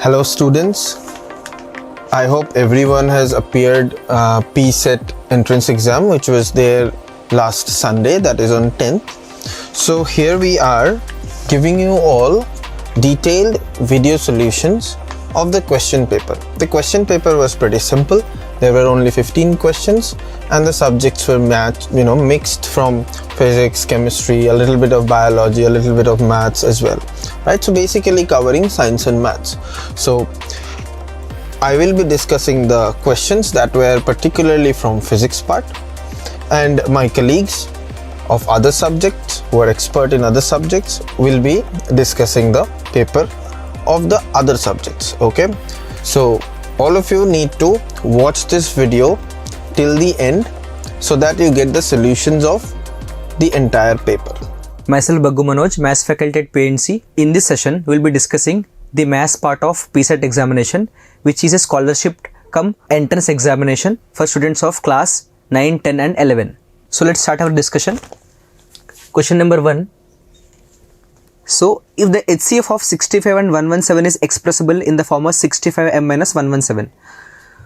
Hello students, I hope everyone has appeared PSET entrance exam which was there last Sunday, that is on 10th. So here we are giving you all detailed video solutions of the question paper. The question paper was pretty simple. There were only 15 questions and the subjects were mixed from physics, chemistry, a little bit of biology, a little bit of maths as well, right? So basically covering science and maths. So I will be discussing the questions that were particularly from physics part, and my colleagues of other subjects who are expert in other subjects will be discussing the paper of the other subjects. Okay, so all of you need to watch this video till the end so that you get the solutions of the entire paper. Myself Baggu Manoj, Maths faculty at PNC. In this session, we will be discussing the Maths part of PSET examination, which is a scholarship cum entrance examination for students of class 9, 10 and 11. So let's start our discussion. Question number 1. So if the HCF of 65 and 117 is expressible in the form of 65m minus 117.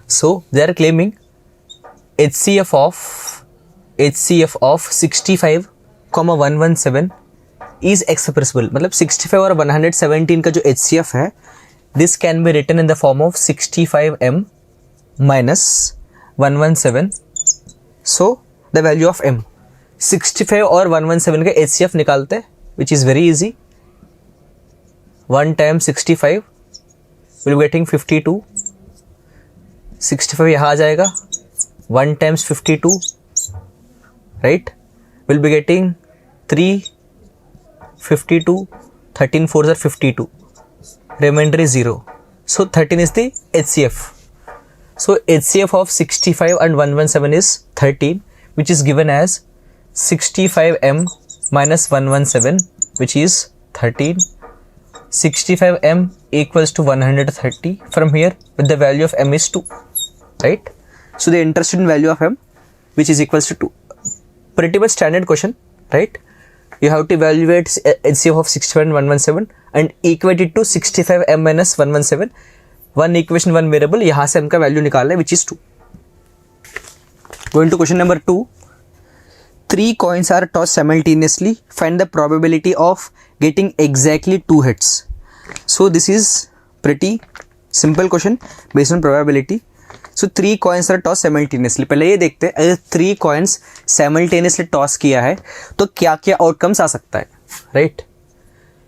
So they are claiming HCF of 65, 117 is expressible. मतलब 65 और 117 का जो HCF है, this can be written in the form of 65m minus 117. So the value of m, 65 और 117 का HCF निकालते हैं, which is very easy. 1 times 65 will be getting 52. 65 यहाँ आ जाएगा. 1 times 52, right, will be getting 352. 13 4s are 52. Remainder is 0. So 13 is the HCF. So HCF of 65 and 117 is 13, which is given as 65m minus 117, which is 13. 65m equals to 130 from here, with the value of m is 2, right? So the interested in value of m, which is equals to 2. Pretty much standard question, right? You have to evaluate HCF of 65 and 117 and equate it to 65m minus 117. One equation, one variable. यहाँ से m का value निकालना है, which is 2. Going to question number 2. 3 coins are tossed simultaneously. Find the probability of getting exactly 2 hits. So this is pretty simple question based on probability. So 3 coins are tossed simultaneously. पहले ये देखते हैं, अगर 3 coins simultaneously toss किया है तो क्या क्या outcomes आ सकता है, right?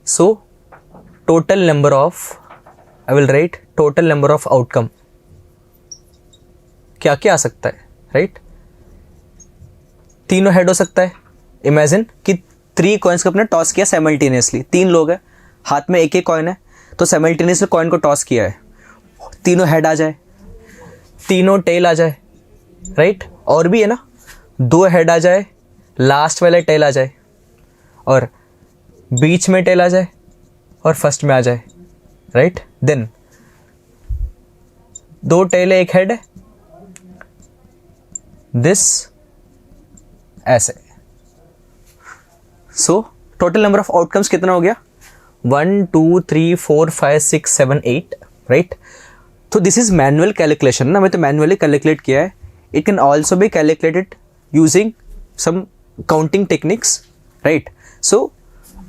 So total number of, I will write total number of outcome. क्या क्या आ सकता है, right? तीनों हेड हो सकता है. इमेजिन कि 3 कॉइन्स को अपने टॉस किया साइमल्टेनियसली. 3 लोग हैं, हाथ में एक एक कॉइन है, तो साइमल्टेनियसली कॉइन को टॉस किया है. तीनों हेड आ जाए, तीनों टेल आ जाए, राइट? और भी है ना, 2 हेड आ जाए, लास्ट वाला टेल आ जाए, और बीच में टेल आ जाए, और फर्स्ट में आ जाए, राइट? देन 2 टेल है, 1 हेड है, दिस ऐसे. So total number of outcomes कितना हो गया? 1 2 3 4 5 6 7 8, राइट? तो दिस इज मैनुअल कैलकुलेशन ना, मैं तो मैनुअली कैलकुलेट किया है. It can also be calculated using some counting techniques, right? So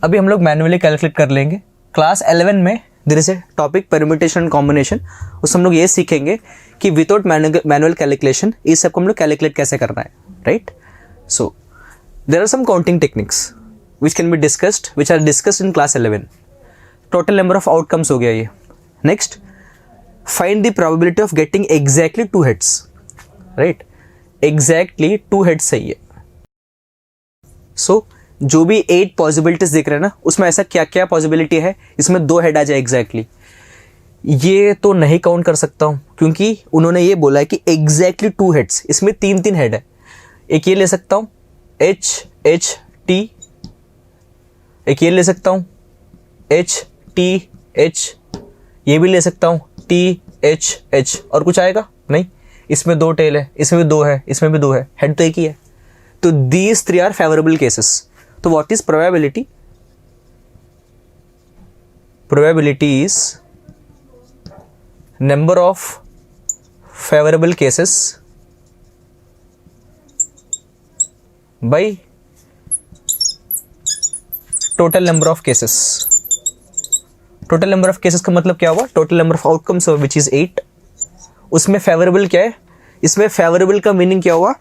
अभी हम लोग मैनुअली कैलकुलेट कर लेंगे. क्लास 11 में there is a topic permutation and combination. उसमें हम लोग ये सीखेंगे कि विदाउट मैनुअल कैलकुलेशन इस सबको हम लोग कैलकुलेट कैसे करना है, right? So there are some counting techniques which can be discussed, which are discussed in class 11. Total number of outcomes हो गया ये. Next, find the probability of getting exactly 2 hits, right? Exactly 2 hits सही है. So जो भी 8 possibilities दिख रहे हैं ना, उसमें ऐसा क्या क्या possibility है, इसमें 2 head आ जाए exactly. ये तो नहीं काउंट कर सकता हूँ क्योंकि उन्होंने ये बोला है कि exactly 2 hits. इसमें 3 हेड है. एक ये ले सकता हूँ H H T, एक ये ले सकता हूँ H T H, ये भी ले सकता हूँ T H H, और कुछ आएगा नहीं. इसमें 2 टेल है, इसमें भी 2 है, इसमें भी 2 है, हेड तो एक ही है. तो these 3 आर फेवरेबल केसेस. तो what is probability? Probability is number of favorable cases by total number of cases. total number of cases का मतलब क्या हुआ? total number of outcomes which is 8. उसमें favorable क्या है? इसमें favorable का meaning क्या हुआ?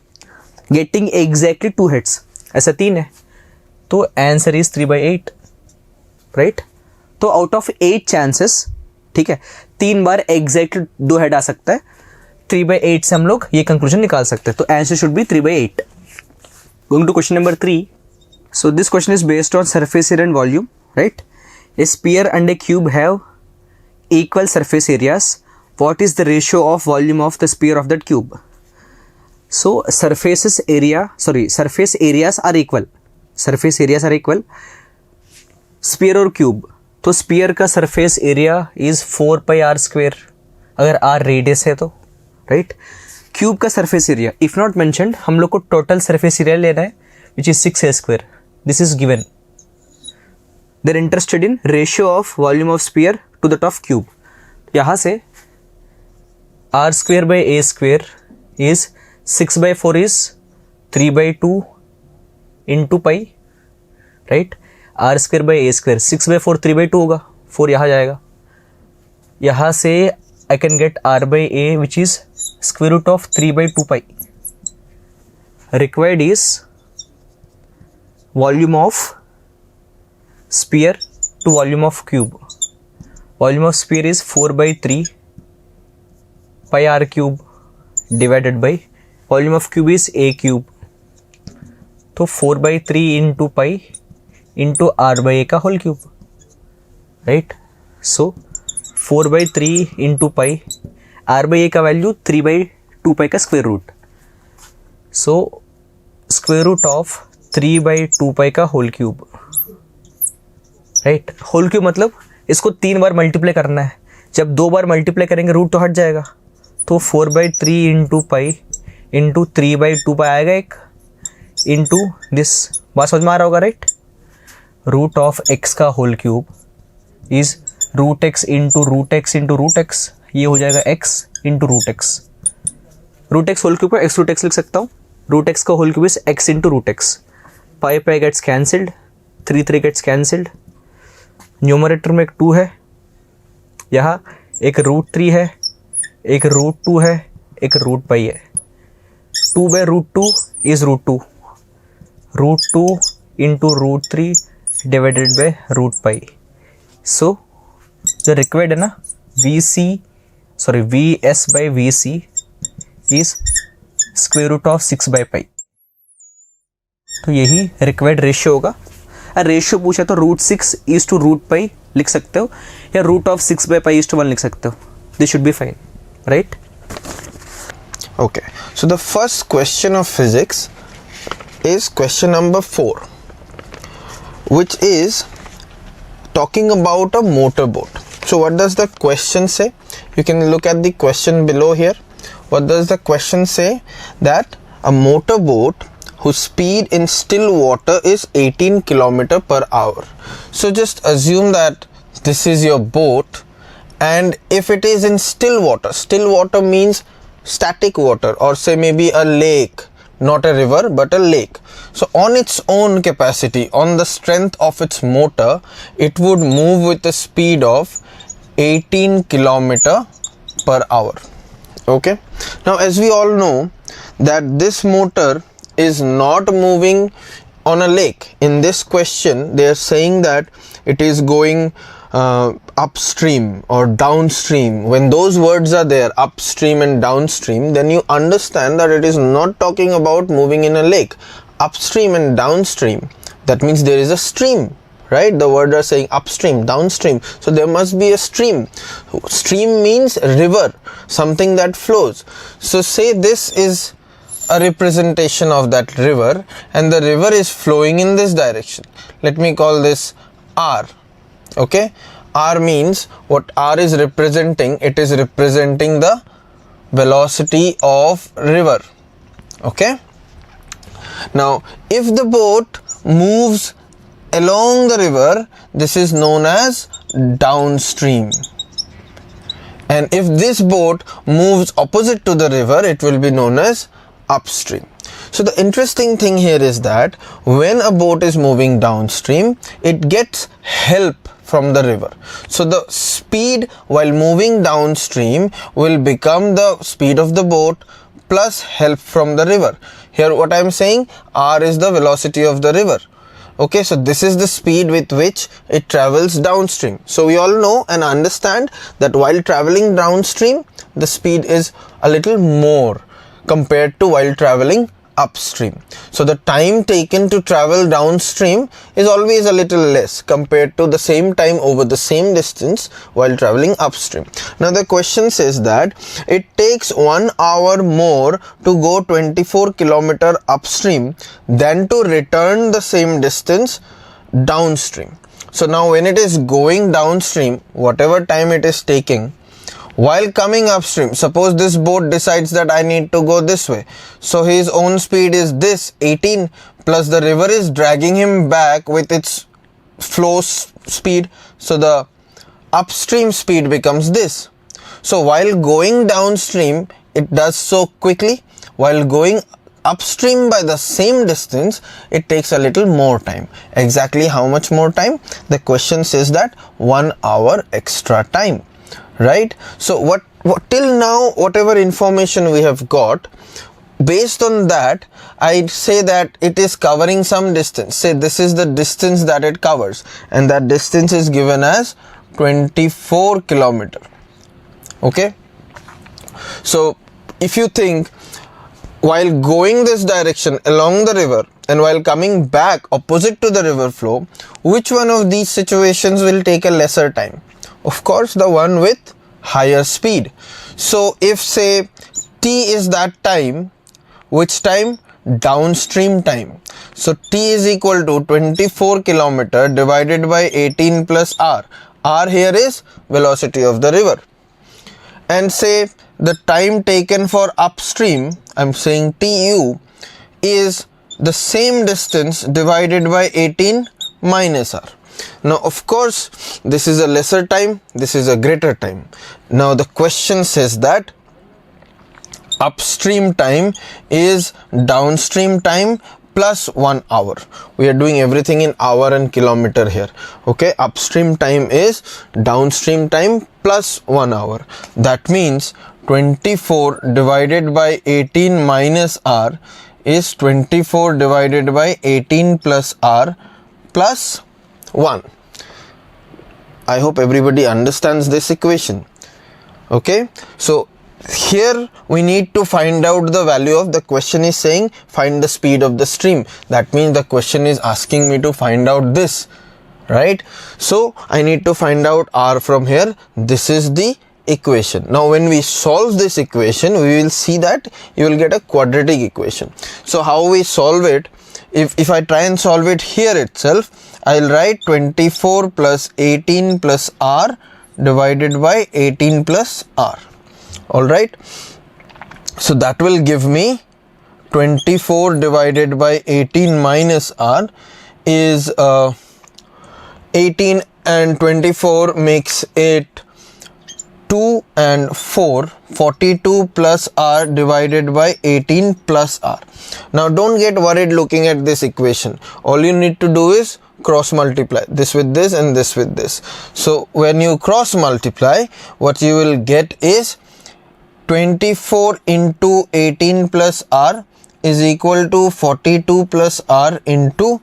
getting exactly 2 heads. ऐसा 3 है तो आंसर इज 3/8, राइट. तो आउट ऑफ 8 चांसेस, ठीक है, 3 बार एग्जैक्ट 2 हेड आ सकता है. 3/8 से हम लोग ये कंक्लूजन निकाल सकते हैं. तो answer should be 3/8. Going to question number 3. So this question is based on surface area and volume, right. A sphere and a cube have equal surface areas. What is the ratio of volume of the sphere of that cube? So surface areas are equal. Surface areas are equal. Sphere और cube. तो sphere का surface area is 4πr², अगर r radius है तो, right. Cube का surface area if not mentioned, हम लोग को total surface area लेना है which is 6a². This is given. They're interested in ratio of volume of sphere to that of cube. यहाँ से r²/a² is 6/4 is 3/2 into pi, right. r²/a², 6/4 3/2 होगा, 4 यहाँ जाएगा. यहाँ से I can get r/a which is square root of 3/2 pi. Required is volume of sphere to volume of cube. Volume of sphere is 4/3 pi r³ divided by volume of cube is a³. तो 4/3 into pi into r/a का whole cube, right. So 4/3 into pi, r/a का value 3/2 pi का square root. So square root of 3/2 pi का whole cube, right. Whole cube मतलब इसको 3 बार multiply करना है. जब 2 बार मल्टीप्लाई करेंगे रूट तो हट जाएगा. तो 4/3 इंटू पाई इंटू 3/2 पाई आएगा एक, इंटू दिस. बात समझ में आ रहा होगा, राइट. रूट ऑफ एक्स का whole cube is root x into root x into root x. ये हो जाएगा x into root x. Root x whole cube को एक्स रूट एक्स लिख सकता हूँ. रूट एक्स का whole cube is x into root x. Pi pi gets cancelled, 3 gets cancelled. Numerator में एक 2 है, यहाँ एक √3 है, एक √2 है, एक रूट पाई है. 2/√2 is √2. √2 into √3 divided by root pi. So जो रिक्वायर्ड है ना, VS/VC is square root of 6/पाई. तो यही रिक्वायर्ड रेशियो होगा. रेशियो पूछा तो √6 इज टू रूट पाई लिख सकते हो, या रूट ऑफ 6/पाई इज टू 1 लिख सकते हो. This should be fine, right. Okay, so the first question of physics is question number 4, which is talking about a motorboat. So what does the question say? You can look at the question below here. What does the question say? That a motorboat whose speed in still water is 18 km/h. So just assume that this is your boat, and if it is in still water means static water, or say maybe a lake, not a river but a lake. So on its own capacity, on the strength of its motor, it would move with a speed of 18 km/h. Okay, now as we all know that this motor is not moving on a lake. In this question they are saying that it is going upstream or downstream. When those words are there, upstream and downstream, then you understand that it is not talking about moving in a lake. Upstream and downstream, that means there is a stream, right? The words are saying upstream, downstream, so there must be a stream. Stream means river, something that flows. So say this is a representation of that river, and the river is flowing in this direction. Let me call this R. Okay, R means what R is representing, it is representing the velocity of river. Okay, now if the boat moves along the river, this is known as downstream. And if this boat moves opposite to the river, it will be known as upstream. So the interesting thing here is that when a boat is moving downstream, it gets help from the river. So the speed while moving downstream will become the speed of the boat plus help from the river. Here what I am saying, R is the velocity of the river. Okay, so this is the speed with which it travels downstream. So we all know and understand that while traveling downstream, the speed is a little more compared to while traveling upstream. So the time taken to travel downstream is always a little less compared to the same time over the same distance while traveling upstream. Now the question says that it takes 1 hour more to go 24 kilometer upstream than to return the same distance downstream. So now when it is going downstream, whatever time it is taking, while coming upstream, suppose this boat decides that I need to go this way. So his own speed is this 18 plus the river is dragging him back with its flow speed. So the upstream speed becomes this. So while going downstream, it does so quickly. While going upstream by the same distance, it takes a little more time. Exactly how much more time? The question says that 1 hour extra time. Right? So what till now, whatever information we have got, based on that, I'd say that it is covering some distance. Say this is the distance that it covers, and that distance is given as 24 kilometer. Okay? So if you think while going this direction along the river and while coming back opposite to the river flow, which one of these situations will take a lesser time? Of course, the one with higher speed. So if say t is that time, which time? Downstream time. So t is equal to 24 kilometer divided by 18 plus r. R here is velocity of the river. And say the time taken for upstream, I'm saying tu, is the same distance divided by 18 minus r. Now of course this is a lesser time, this is a greater time. Now the question says that upstream time is downstream time plus 1 hour. We are doing everything in hour and kilometer here. Okay, upstream time is downstream time plus 1 hour. That means 24 divided by 18 minus r is 24 divided by 18 plus r plus 1. I hope everybody understands this equation. Okay, so here we need to find out the value of, the question is saying find the speed of the stream. That means the question is asking me to find out this, right? So I need to find out r from here. This is the equation. Now when we solve this equation, we will see that you will get a quadratic equation. So how we solve it? If I try and solve it here itself, I'll write 24 plus 18 plus r divided by 18 plus r. Alright, so that will give me 24 divided by 18 minus r is 18 and 24 makes it 2 and 4, 42 plus r divided by 18 plus r. Now don't get worried looking at this equation. All you need to do is cross multiply this with this and this with this. So when you cross multiply, what you will get is 24 into 18 plus r is equal to 42 plus r into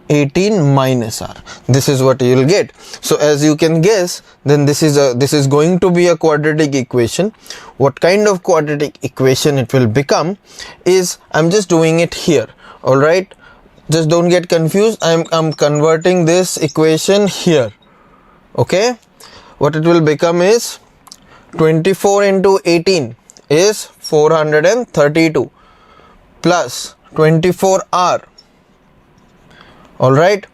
18 minus r. This is what you will get. So as you can guess, then this is going to be a quadratic equation. What kind of quadratic equation it will become is, I'm just doing it here. All right, just don't get confused. I'm converting this equation here. Okay, what it will become is 24 into 18 is 432 plus 24r, all right,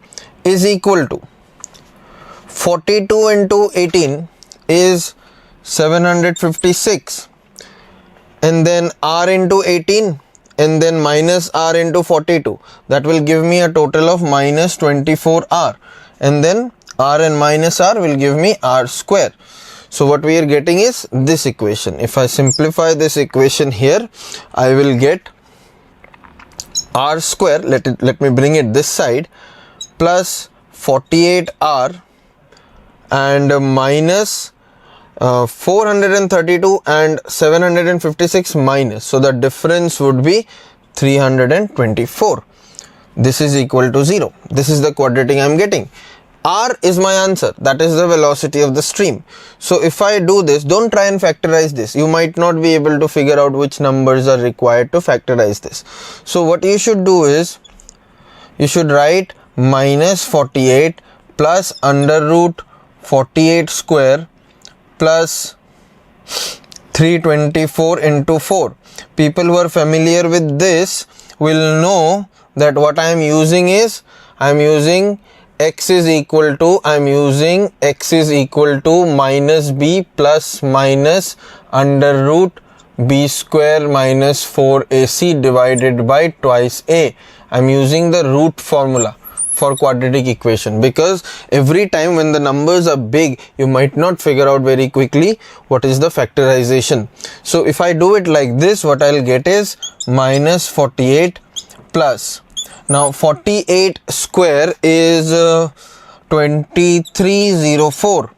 is equal to 42 into 18 is 756, and then r into 18 and then minus r into 42. That will give me a total of minus 24r, and then r and minus r will give me r square. So what we are getting is this equation. If I simplify this equation here, I will get r square, let me bring it this side, plus 48r and minus 432 and 756 minus, so the difference would be 324. This is equal to 0. This is the quadratic I am getting. R is my answer, that is the velocity of the stream. So if I do this, don't try and factorize this. You might not be able to figure out which numbers are required to factorize this. So what you should do is, you should write minus 48 plus under root 48 square plus 324 into 4. People who are familiar with this will know that what I am using is, I am using x is equal to minus b plus minus under root b square minus 4ac divided by twice a. I am using the root formula for quadratic equation, because every time when the numbers are big, you might not figure out very quickly what is the factorization. So if I do it like this, what I'll get is minus 48 plus, now 48 square is 2304,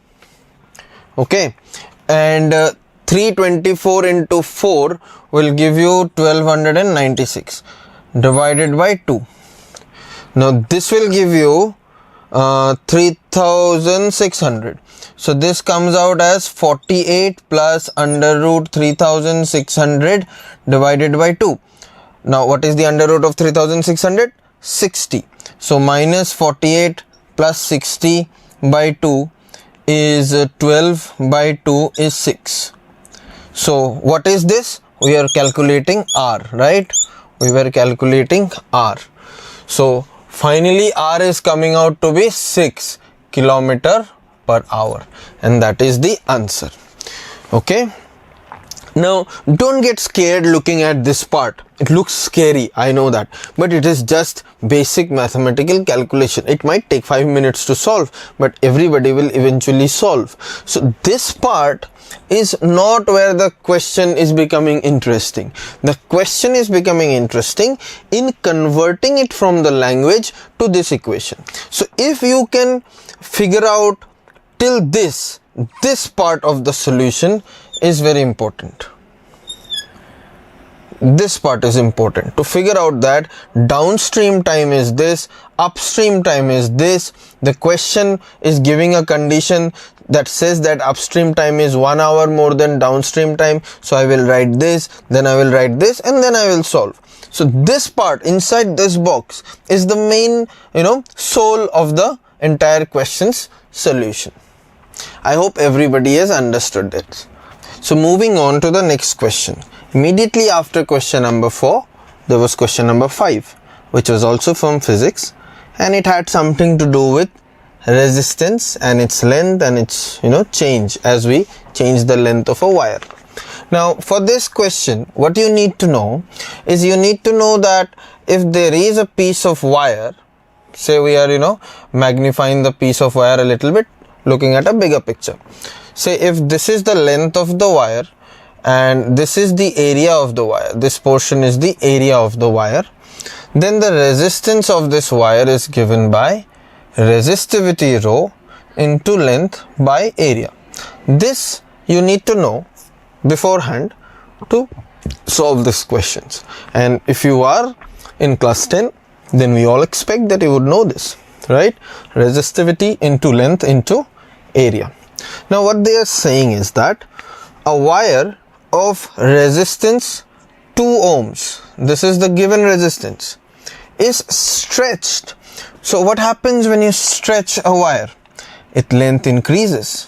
okay, and 324 into 4 will give you 1296 divided by 2. Now this will give you 3600. So this comes out as 48 plus under root 3600 divided by 2. Now what is the under root of 3600? 60. So minus 48 plus 60 by 2 is 12 by 2 is 6. So what is this? We are calculating R, right? We were calculating R. So finally R is coming out to be 6 km per hour, and that is the answer. Okay. Now don't get scared looking at this part. It looks scary, I know that, but it is just basic mathematical calculation. It might take 5 minutes to solve, but everybody will eventually solve. So this part is not where the question is becoming interesting. The question is becoming interesting in converting it from the language to this equation. So if you can figure out till this part of the solution is very important. This part is important to figure out that downstream time is this, upstream time is this. The question is giving a condition that says that upstream time is 1 hour more than downstream time. So I will write this, then I will write this, and then I will solve. So this part inside this box is the main, soul of the entire question's solution. I hope everybody has understood it. So moving on to the next question. Immediately after question number 4, there was question number 5, which was also from physics, and it had something to do with resistance and its length and its change as we change the length of a wire. Now for this question, what you need to know is, you need to know that if there is a piece of wire, say we are magnifying the piece of wire a little bit, looking at a bigger picture. Say if this is the length of the wire and this is the area of the wire, this portion is the area of the wire, then the resistance of this wire is given by resistivity rho into length by area. This you need to know beforehand to solve these questions, and if you are in class 10, then we all expect that you would know this, right? Resistivity into length into area. Now what they are saying is that a wire of resistance 2 ohms, this is the given resistance, is stretched. So what happens when you stretch a wire? Its length increases.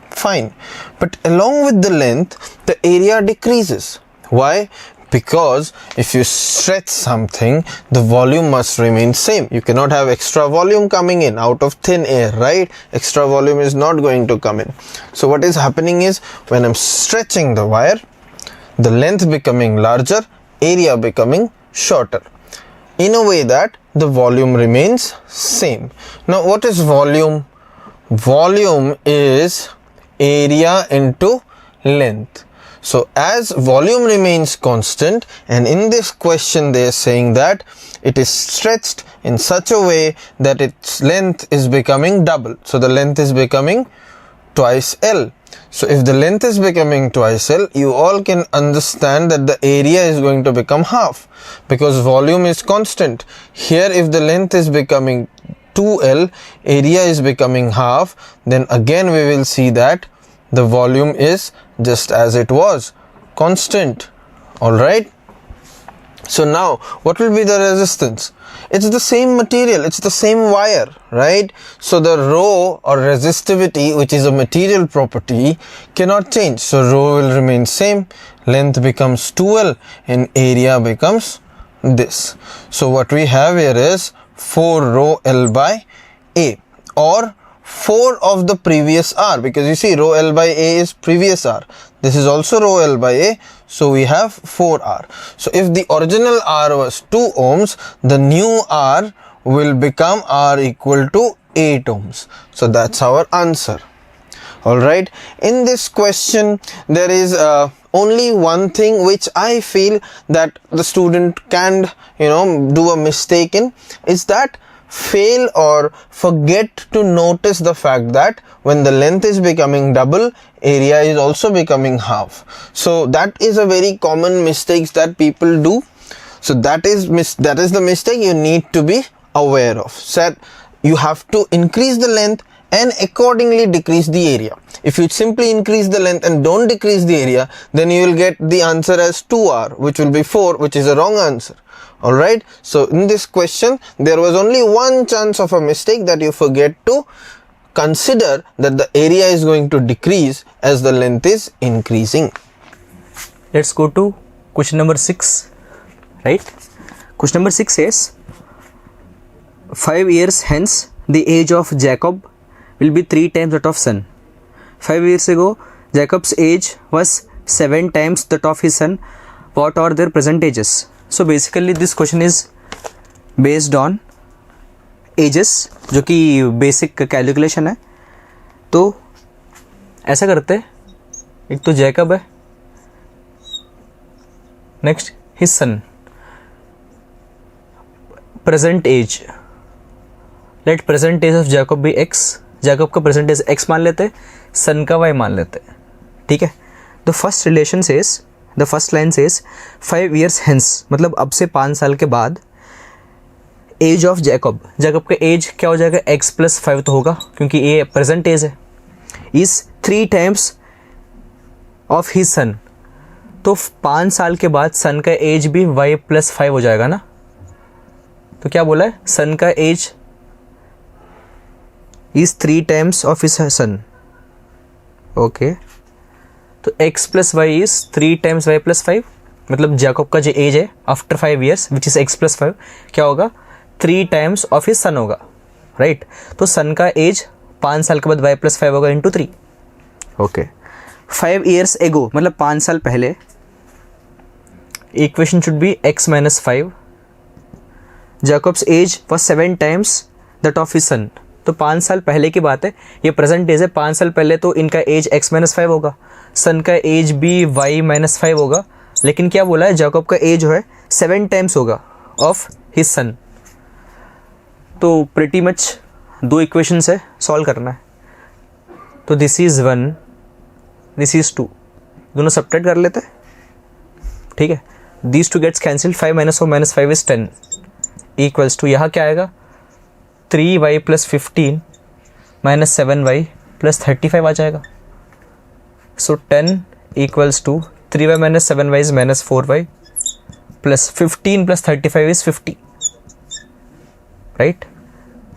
Fine. But along with the length, the area decreases. Why? Because if you stretch something, the volume must remain same. You cannot have extra volume coming in out of thin air, right? Extra volume is not going to come in. So what is happening is, when I'm stretching the wire, the length becoming larger, area becoming shorter, in a way that the volume remains same. Now what is volume? volume is area into length. So as volume remains constant, and in this question they are saying that it is stretched in such a way that its length is becoming double. So the length is becoming twice L. So if the length is becoming twice L, you all can understand that the area is going to become half, because volume is constant. Here if the length is becoming 2L, area is becoming half, then again we will see that the volume is just as it was, constant. Alright. So now what will be the resistance? It's the same material, it's the same wire, right? So the rho or resistivity, which is a material property, cannot change. So rho will remain same, length becomes 2L and area becomes this. So what we have here is 4 rho L by A, or 4 of the previous R, because you see rho L by A is previous R. This is also rho L by A, so we have 4R. So if the original R was 2 ohms, the new R will become R equal to 8 ohms. So that's our answer. Alright, in this question there is only one thing which I feel that the student can do a mistake in, is that fail or forget to notice the fact that when the length is becoming double, area is also becoming half. So that is a very common mistake that people do. So that is the mistake you need to be aware of. So you have to increase the length and accordingly decrease the area. If you simply increase the length and don't decrease the area, then you will get the answer as 2R, which will be 4, which is a wrong answer. Alright, so in this question there was only one chance of a mistake, that you forget to consider that the area is going to decrease as the length is increasing. Let's go to question number 6, right? Question number 6 says 5 years hence the age of Jacob will be 3 times that of son. 5 years ago Jacob's age was 7 times that of his son. What are their present ages? So basically this question is based on ages, जो कि basic calculation है. तो ऐसा करते हैं, एक तो Jacob है, next his son, present age, let present age of Jacob be x. Jacob का प्रेजेंट एज एक्स मान लेते, सन का वाई मान लेते, ठीक है. The first relation says, the first line says 5 years hence, मतलब अब से 5 साल के बाद, एज ऑफ जैकब, जैकब का एज क्या हो जाएगा, x + 5 तो होगा क्योंकि ये प्रेजेंट एज है, is 3 times of his son. तो 5 साल के बाद सन का एज भी y + 5 हो जाएगा ना. तो क्या बोला है, सन का age is 3 times of his son. Okay, तो x + y is 3 times y + 5, मतलब जैकब का जो एज है after 5 years which is x + 5 क्या होगा, 3 times ऑफ हिज सन होगा, राइट. तो सन का एज 5 साल के बाद y + 5 होगा इंटू 3. ओके, 5 years ago मतलब 5 साल पहले, equation should be x - 5. Jacob's age was 7 times that of his son. तो 5 साल पहले की बात है, ये प्रेजेंट एज है. 5 साल पहले तो इनका एज x - 5 होगा, सन का एज भी y - 5 होगा, लेकिन क्या बोला है, जैकब का एज जो है 7 times होगा ऑफ हिज सन. तो प्रिटी मच 2 इक्वेशंस है, सॉल्व करना है. तो दिस इज़ 1, दिस इज़ 2, दोनों सब्ट्रैक्ट कर लेते हैं, ठीक है. These 2 gets cancelled, 5 - 4 - 5 is 10 equals to, यहाँ क्या आएगा, 3y + 15 - 7y + 35 आ जाएगा. So 10 equals to 3y - 7y is -4y + 15 + 35 is 50, right.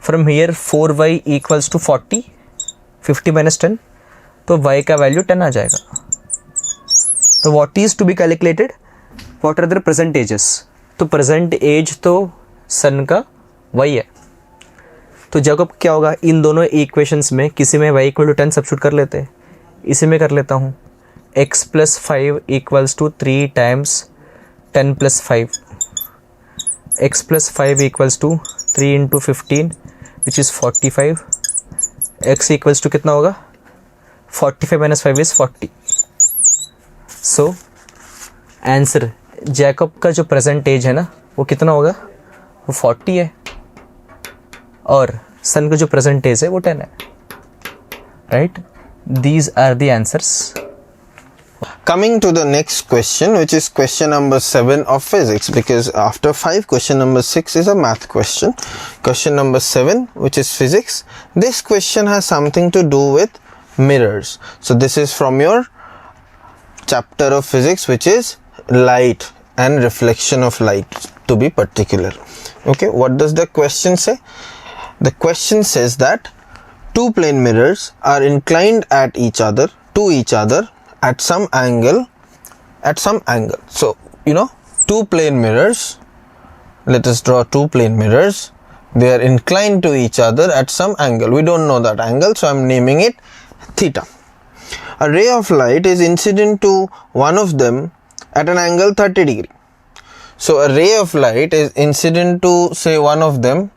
From here 4y equals to 40, 50 - 10, तो y का वैल्यू 10 आ जाएगा. तो what is to be calculated, what are the present ages. तो प्रेजेंट एज तो सन का y है. तो जैकब क्या होगा, इन दोनों इक्वेशंस में किसी में y = 10 सब्स्टिट्यूट कर लेते हैं. इसी में कर लेता हूँ, x + 5 equals to 3 times 10 + 5, x + 5 equals to 3 × 15 which is 45, x equals to कितना होगा 45 minus 5 is 40. So answer Jacob का जो प्रेजेंट एज है ना वो कितना होगा, वो 40 है और सन का जो प्रेजेंट एज है वो 10 है. Right, these are the answers. Coming to the next question, which is question number 7 of physics, because after 5, question number 6 is a math question. Question number 7, which is physics. This question has something to do with mirrors. So this is from your chapter of physics, which is light and reflection of light, to be particular. Okay, what does the question say? The question says that two plane mirrors are inclined at each other, to each other, at some angle. So two plane mirrors, let us draw two plane mirrors. They are inclined to each other at some angle. We don't know that angle, so I'm naming it theta. A ray of light is incident to one of them at an angle 30 degree. So a ray of light is incident to, say, one of them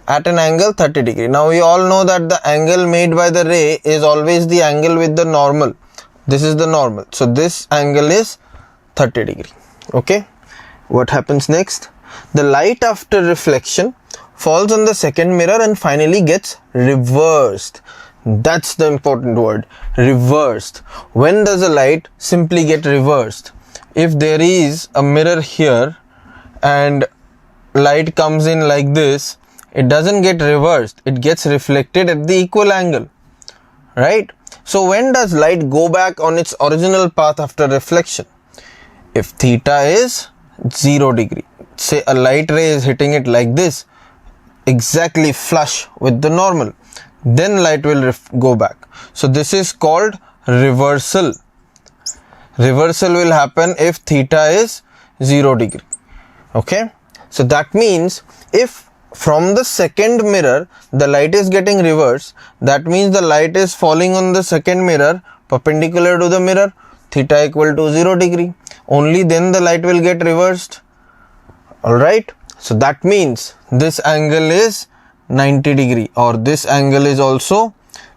at an angle 30 degree. Now we all know that the angle made by the ray is always the angle with the normal. This is the normal, so this angle is 30 degree. Okay, what happens next? The light after reflection falls on the second mirror and finally gets reversed. That's the important word, reversed. When does a light simply get reversed? If there is a mirror here and light comes in like this, it doesn't get reversed, it gets reflected at the equal angle, right? So when does light go back on its original path after reflection? If theta is 0 degree, say a light ray is hitting it like this, exactly flush with the normal, then light will go back. So this is called reversal. Reversal will happen if theta is 0 degree. Okay, so that means if from the second mirror the light is getting reversed, that means the light is falling on the second mirror perpendicular to the mirror, theta equal to 0 degree. Only then the light will get reversed. Alright, so that means this angle is 90 degree, or this angle is also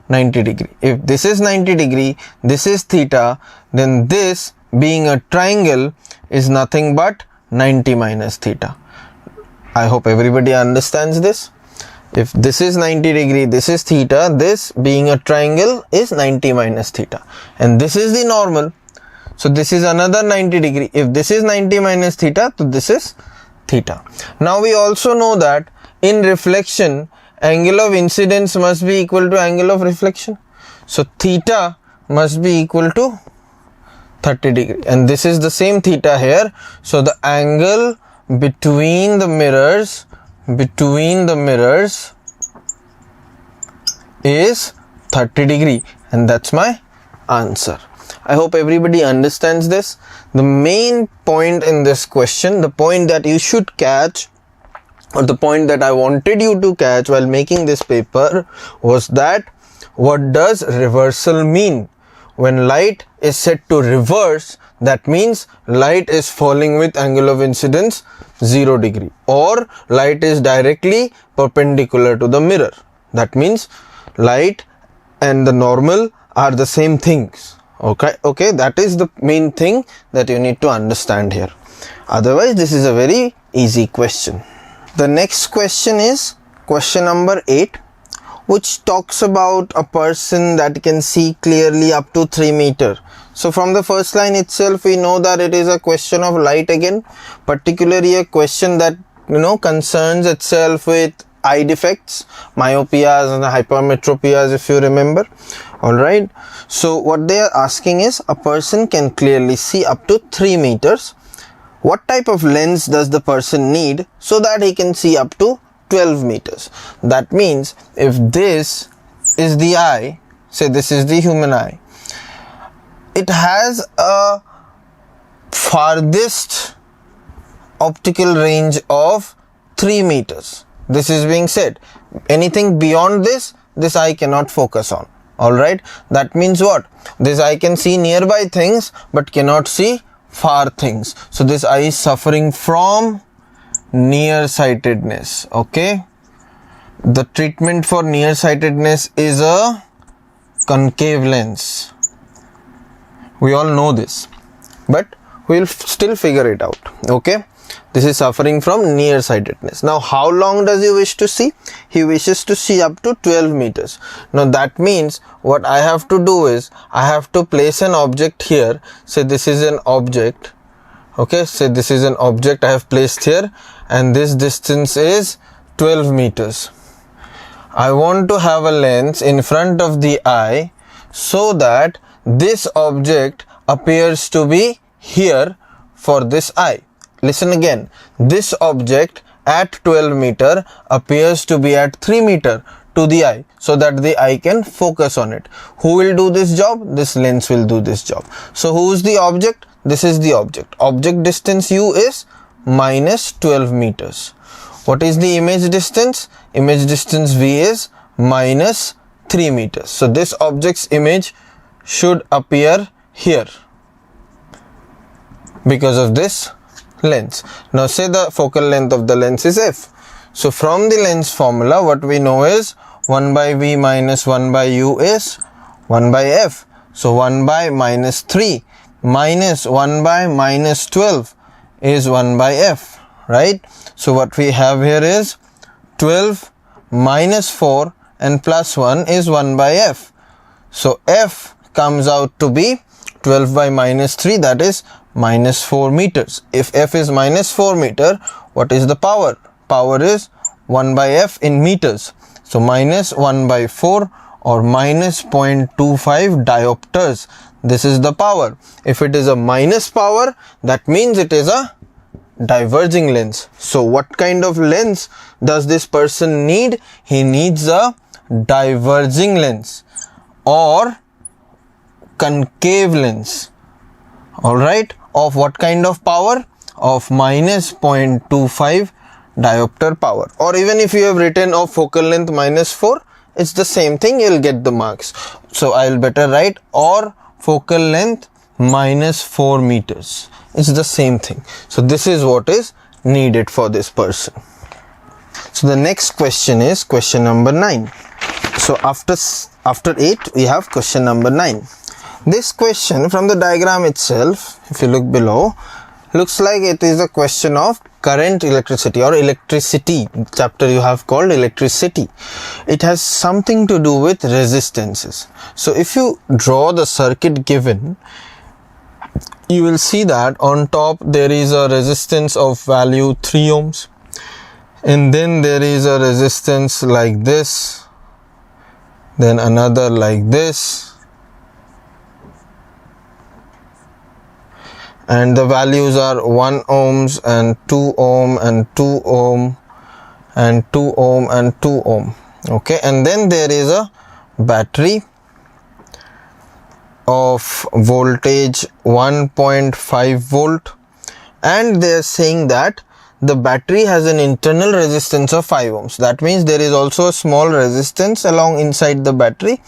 90 degree. If this is 90 degree, this is theta, then this being a triangle is nothing but 90 minus theta. I hope everybody understands this. If this is 90 degree, this is theta, this being a triangle is 90 minus theta, and this is the normal, so this is another 90 degree. If this is 90 minus theta, so this is theta. Now we also know that in reflection, angle of incidence must be equal to angle of reflection, so theta must be equal to 30 degree, and this is the same theta here, so the angle between the mirrors is 30 degree, and that's my answer. I hope everybody understands this. The main point in this question, the point that you should catch, or the point that I wanted you to catch while making this paper, was that what does reversal mean? When light is set to reverse, that means light is falling with angle of incidence 0 degree, or light is directly perpendicular to the mirror. That means light and the normal are the same things. Okay, that is the main thing that you need to understand here. Otherwise, this is a very easy question. The next question is question number 8, which talks about a person that can see clearly up to 3 meters. So from the first line itself, we know that it is a question of light again, particularly a question that concerns itself with eye defects, myopias and hypermetropias, if you remember. Alright, so what they are asking is, a person can clearly see up to 3 meters. What type of lens does the person need so that he can see up to 12 meters? That means if this is the eye, say this is the human eye, it has a farthest optical range of 3 meters. This is being said. Anything beyond this eye cannot focus on. Alright, that means what? This eye can see nearby things but cannot see far things. So this eye is suffering from nearsightedness. Okay, The treatment for nearsightedness is a concave lens. We all know this, but we'll still figure it out. Okay, this is suffering from nearsightedness. Now how long does he wish to see? He wishes to see up to 12 meters. Now that means what I have to do is I have to place an object here. Say this is an object. Okay, say this is an object I have placed here, and this distance is 12 meters. I want to have a lens in front of the eye so that this object appears to be here for this eye. Listen again, this object at 12 meter appears to be at 3 meter to the eye so that the eye can focus on it. Who will do this job? This lens will do this job. So who is the object? This is the object. Object distance u is minus 12 meters. What is the image distance? Image distance v is minus 3 meters. So this object's image should appear here because of this lens. Now say the focal length of the lens is f. So from the lens formula, what we know is 1 by v minus 1 by u is 1 by f. So 1 by minus 3 minus 1 by minus 12 is 1 by f, right? So what we have here is 12 minus 4 and plus 1 is 1 by f. So f comes out to be 12 by minus 3, that is minus 4 meters. If f is minus 4 meter, what is the power? Power is 1 by f in meters. So minus 1 by 4 or minus 0.25 diopters. This is the power. If it is a minus power, that means it is a diverging lens. So what kind of lens does this person need? He needs a diverging lens or concave lens. Alright, of what kind of power? Of minus 0.25 diopter power. Or even if you have written of focal length minus 4, it's the same thing, you'll get the marks. So I'll better write or focal length minus 4 meters. It's the same thing. So this is what is needed for this person. So the next question is question number 9. So after 8 we have question number 9. This question from the diagram itself, if you look below, looks like it is a question of current electricity or electricity. Chapter you have called electricity. It has something to do with resistances. So if you draw the circuit given, you will see that on top there is a resistance of value 3 ohms, and then there is a resistance like this, then another like this, and the values are 1 ohms and 2 ohm and 2 ohm and 2 ohm and 2 ohm. Okay, and then there is a battery of voltage 1.5 volt, and they are saying that the battery has an internal resistance of 5 ohms. That means there is also a small resistance along inside the battery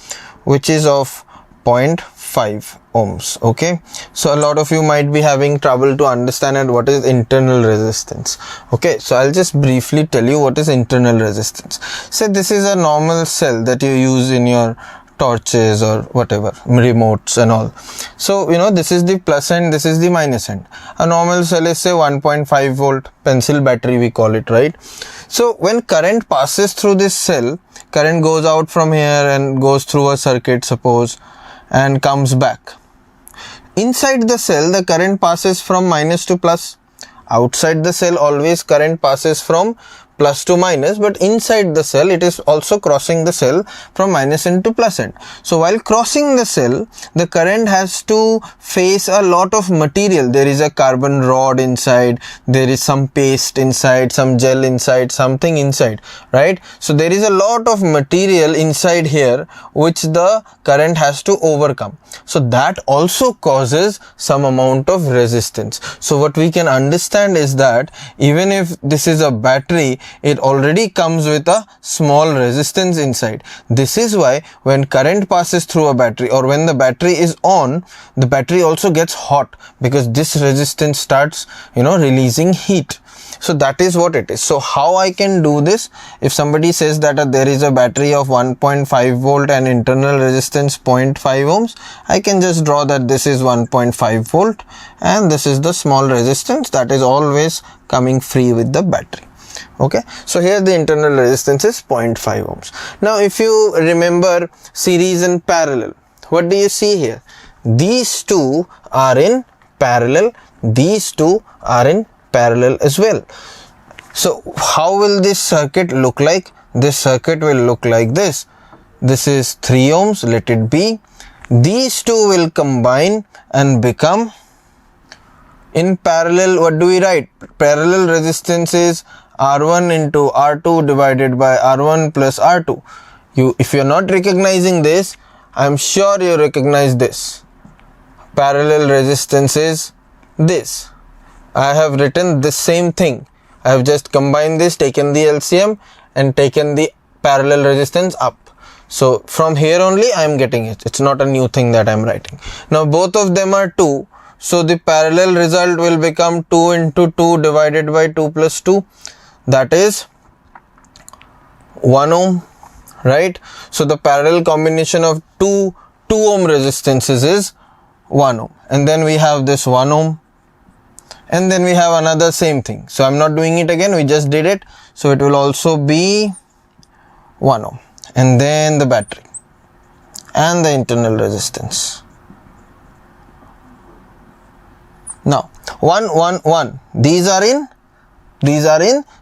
which is of 0.5 ohms. Okay, so a lot of you might be having trouble to understand what is internal resistance. Okay, so I'll just briefly tell you what is internal resistance. Say this is a normal cell that you use in your torches or whatever, remotes and all. So you know, this is the plus end, this is the minus end. A normal cell is say 1.5 volt pencil battery we call it, right? So when current passes through this cell, current goes out from here and goes through a circuit suppose and comes back. Inside the cell the current passes from minus to plus. Outside the cell always current passes from plus to minus, but inside the cell it is also crossing the cell from minus end to plus end. So while crossing the cell, the current has to face a lot of material. There is a carbon rod inside, there is some paste inside, some gel inside, something inside, right? So there is a lot of material inside here which the current has to overcome. So that also causes some amount of resistance. So what we can understand is that even if this is a battery, it already comes with a small resistance inside. This is why when current passes through a battery, or when the battery is on, the battery also gets hot, because this resistance starts releasing heat. So that is what it is. So how I can do this? If somebody says that there is a battery of 1.5 volt and internal resistance 0.5 ohms, I can just draw that this is 1.5 volt and this is the small resistance that is always coming free with the battery. Okay, so here the internal resistance is 0.5 ohms. Now if you remember series and parallel, what do you see here? These two are in parallel, these two are in parallel as well. So how will this circuit look like? This circuit will look like this. This is 3 ohms, let it be. These two will combine and become in parallel. What do we write? Parallel resistance is R1 into R2 divided by R1 plus R2. If you're not recognizing this, I'm sure you recognize this. Parallel resistance is this. I have written the same thing. I have just combined this, taken the LCM and taken the parallel resistance up. So from here only I am getting it. It's not a new thing that I am writing. Now both of them are 2. So the parallel result will become 2 into 2 divided by 2 plus 2. That is 1 ohm, right? So the parallel combination of two 2 ohm resistances is 1 ohm. And then we have this 1 ohm. And then we have another same thing. So I'm not doing it again, we just did it. So it will also be 1 ohm. And then the battery and the internal resistance. Now 1 1 1, these are in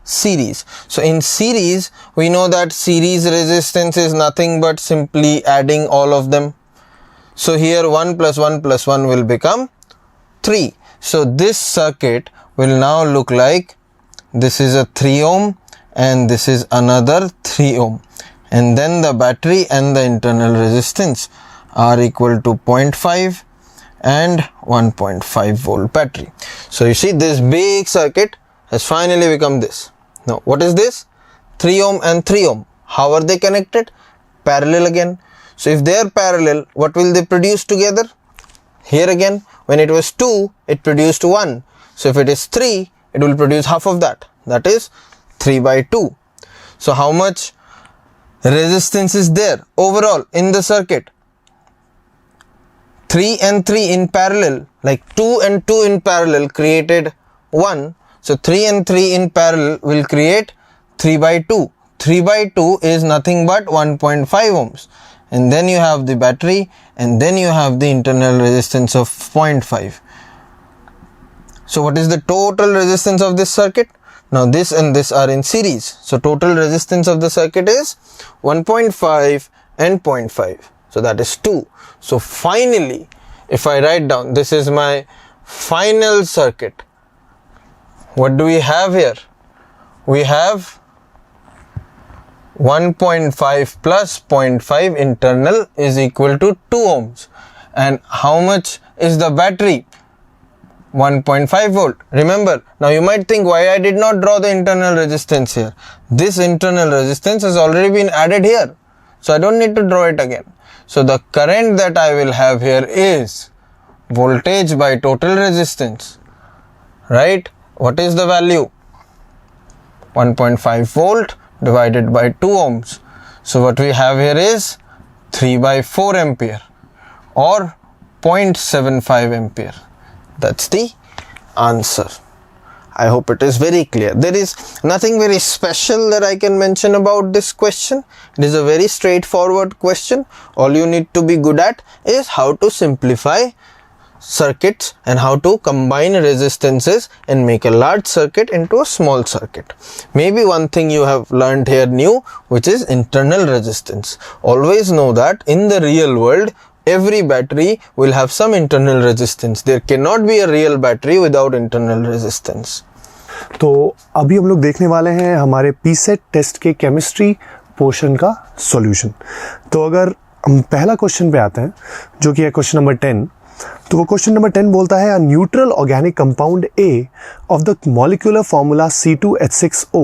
series. So in series we know that series resistance is nothing but simply adding all of them. So here 1 plus 1 plus 1 will become 3. So this circuit will now look like this is a 3 ohm and this is another 3 ohm, and then the battery and the internal resistance are equal to 0.5 and 1.5 volt battery. So you see this big circuit has finally become this. Now what is this? 3 ohm and 3 ohm. How are they connected? Parallel again. So if they are parallel, what will they produce together? Here again, when it was 2, it produced 1. So if it is 3, it will produce half of that. That is 3 by 2. So how much resistance is there overall in the circuit? 3 and 3 in parallel, like 2 and 2 in parallel created 1. So 3 and 3 in parallel will create 3 by 2. 3 by 2 is nothing but 1.5 ohms. And then you have the battery, and then you have the internal resistance of 0.5. So what is the total resistance of this circuit? Now this and this are in series. So total resistance of the circuit is 1.5 and 0.5. So that is 2. So finally, if I write down, this is my final circuit. What do we have here? We have 1.5 plus 0.5 internal is equal to 2 ohms. And how much is the battery? 1.5 volt. Remember, now you might think why I did not draw the internal resistance here. This internal resistance has already been added here. So I don't need to draw it again. So the current that I will have here is voltage by total resistance. Right? What is the value? 1.5 volt divided by 2 ohms. So what we have here is 3 by 4 ampere or 0.75 ampere. That's the answer. I hope it is very clear. There is nothing very special that I can mention about this question. It is a very straightforward question. All you need to be good at is how to simplify circuits and how to combine resistances and make a large circuit into a small circuit. Maybe one thing you have learned here new, which is internal resistance. Always know that in the real world, every battery will have some internal resistance. There cannot be a real battery without internal resistance. तो अभी हम लोग देखने वाले हैं हमारे पीसेट test के chemistry portion का सॉल्यूशन। तो अगर हम पहला क्वेश्चन पे आते हैं जो कि है क्वेश्चन नंबर 10, तो वो क्वेश्चन नंबर 10 बोलता है a neutral organic compound A of the molecular formula C2H6O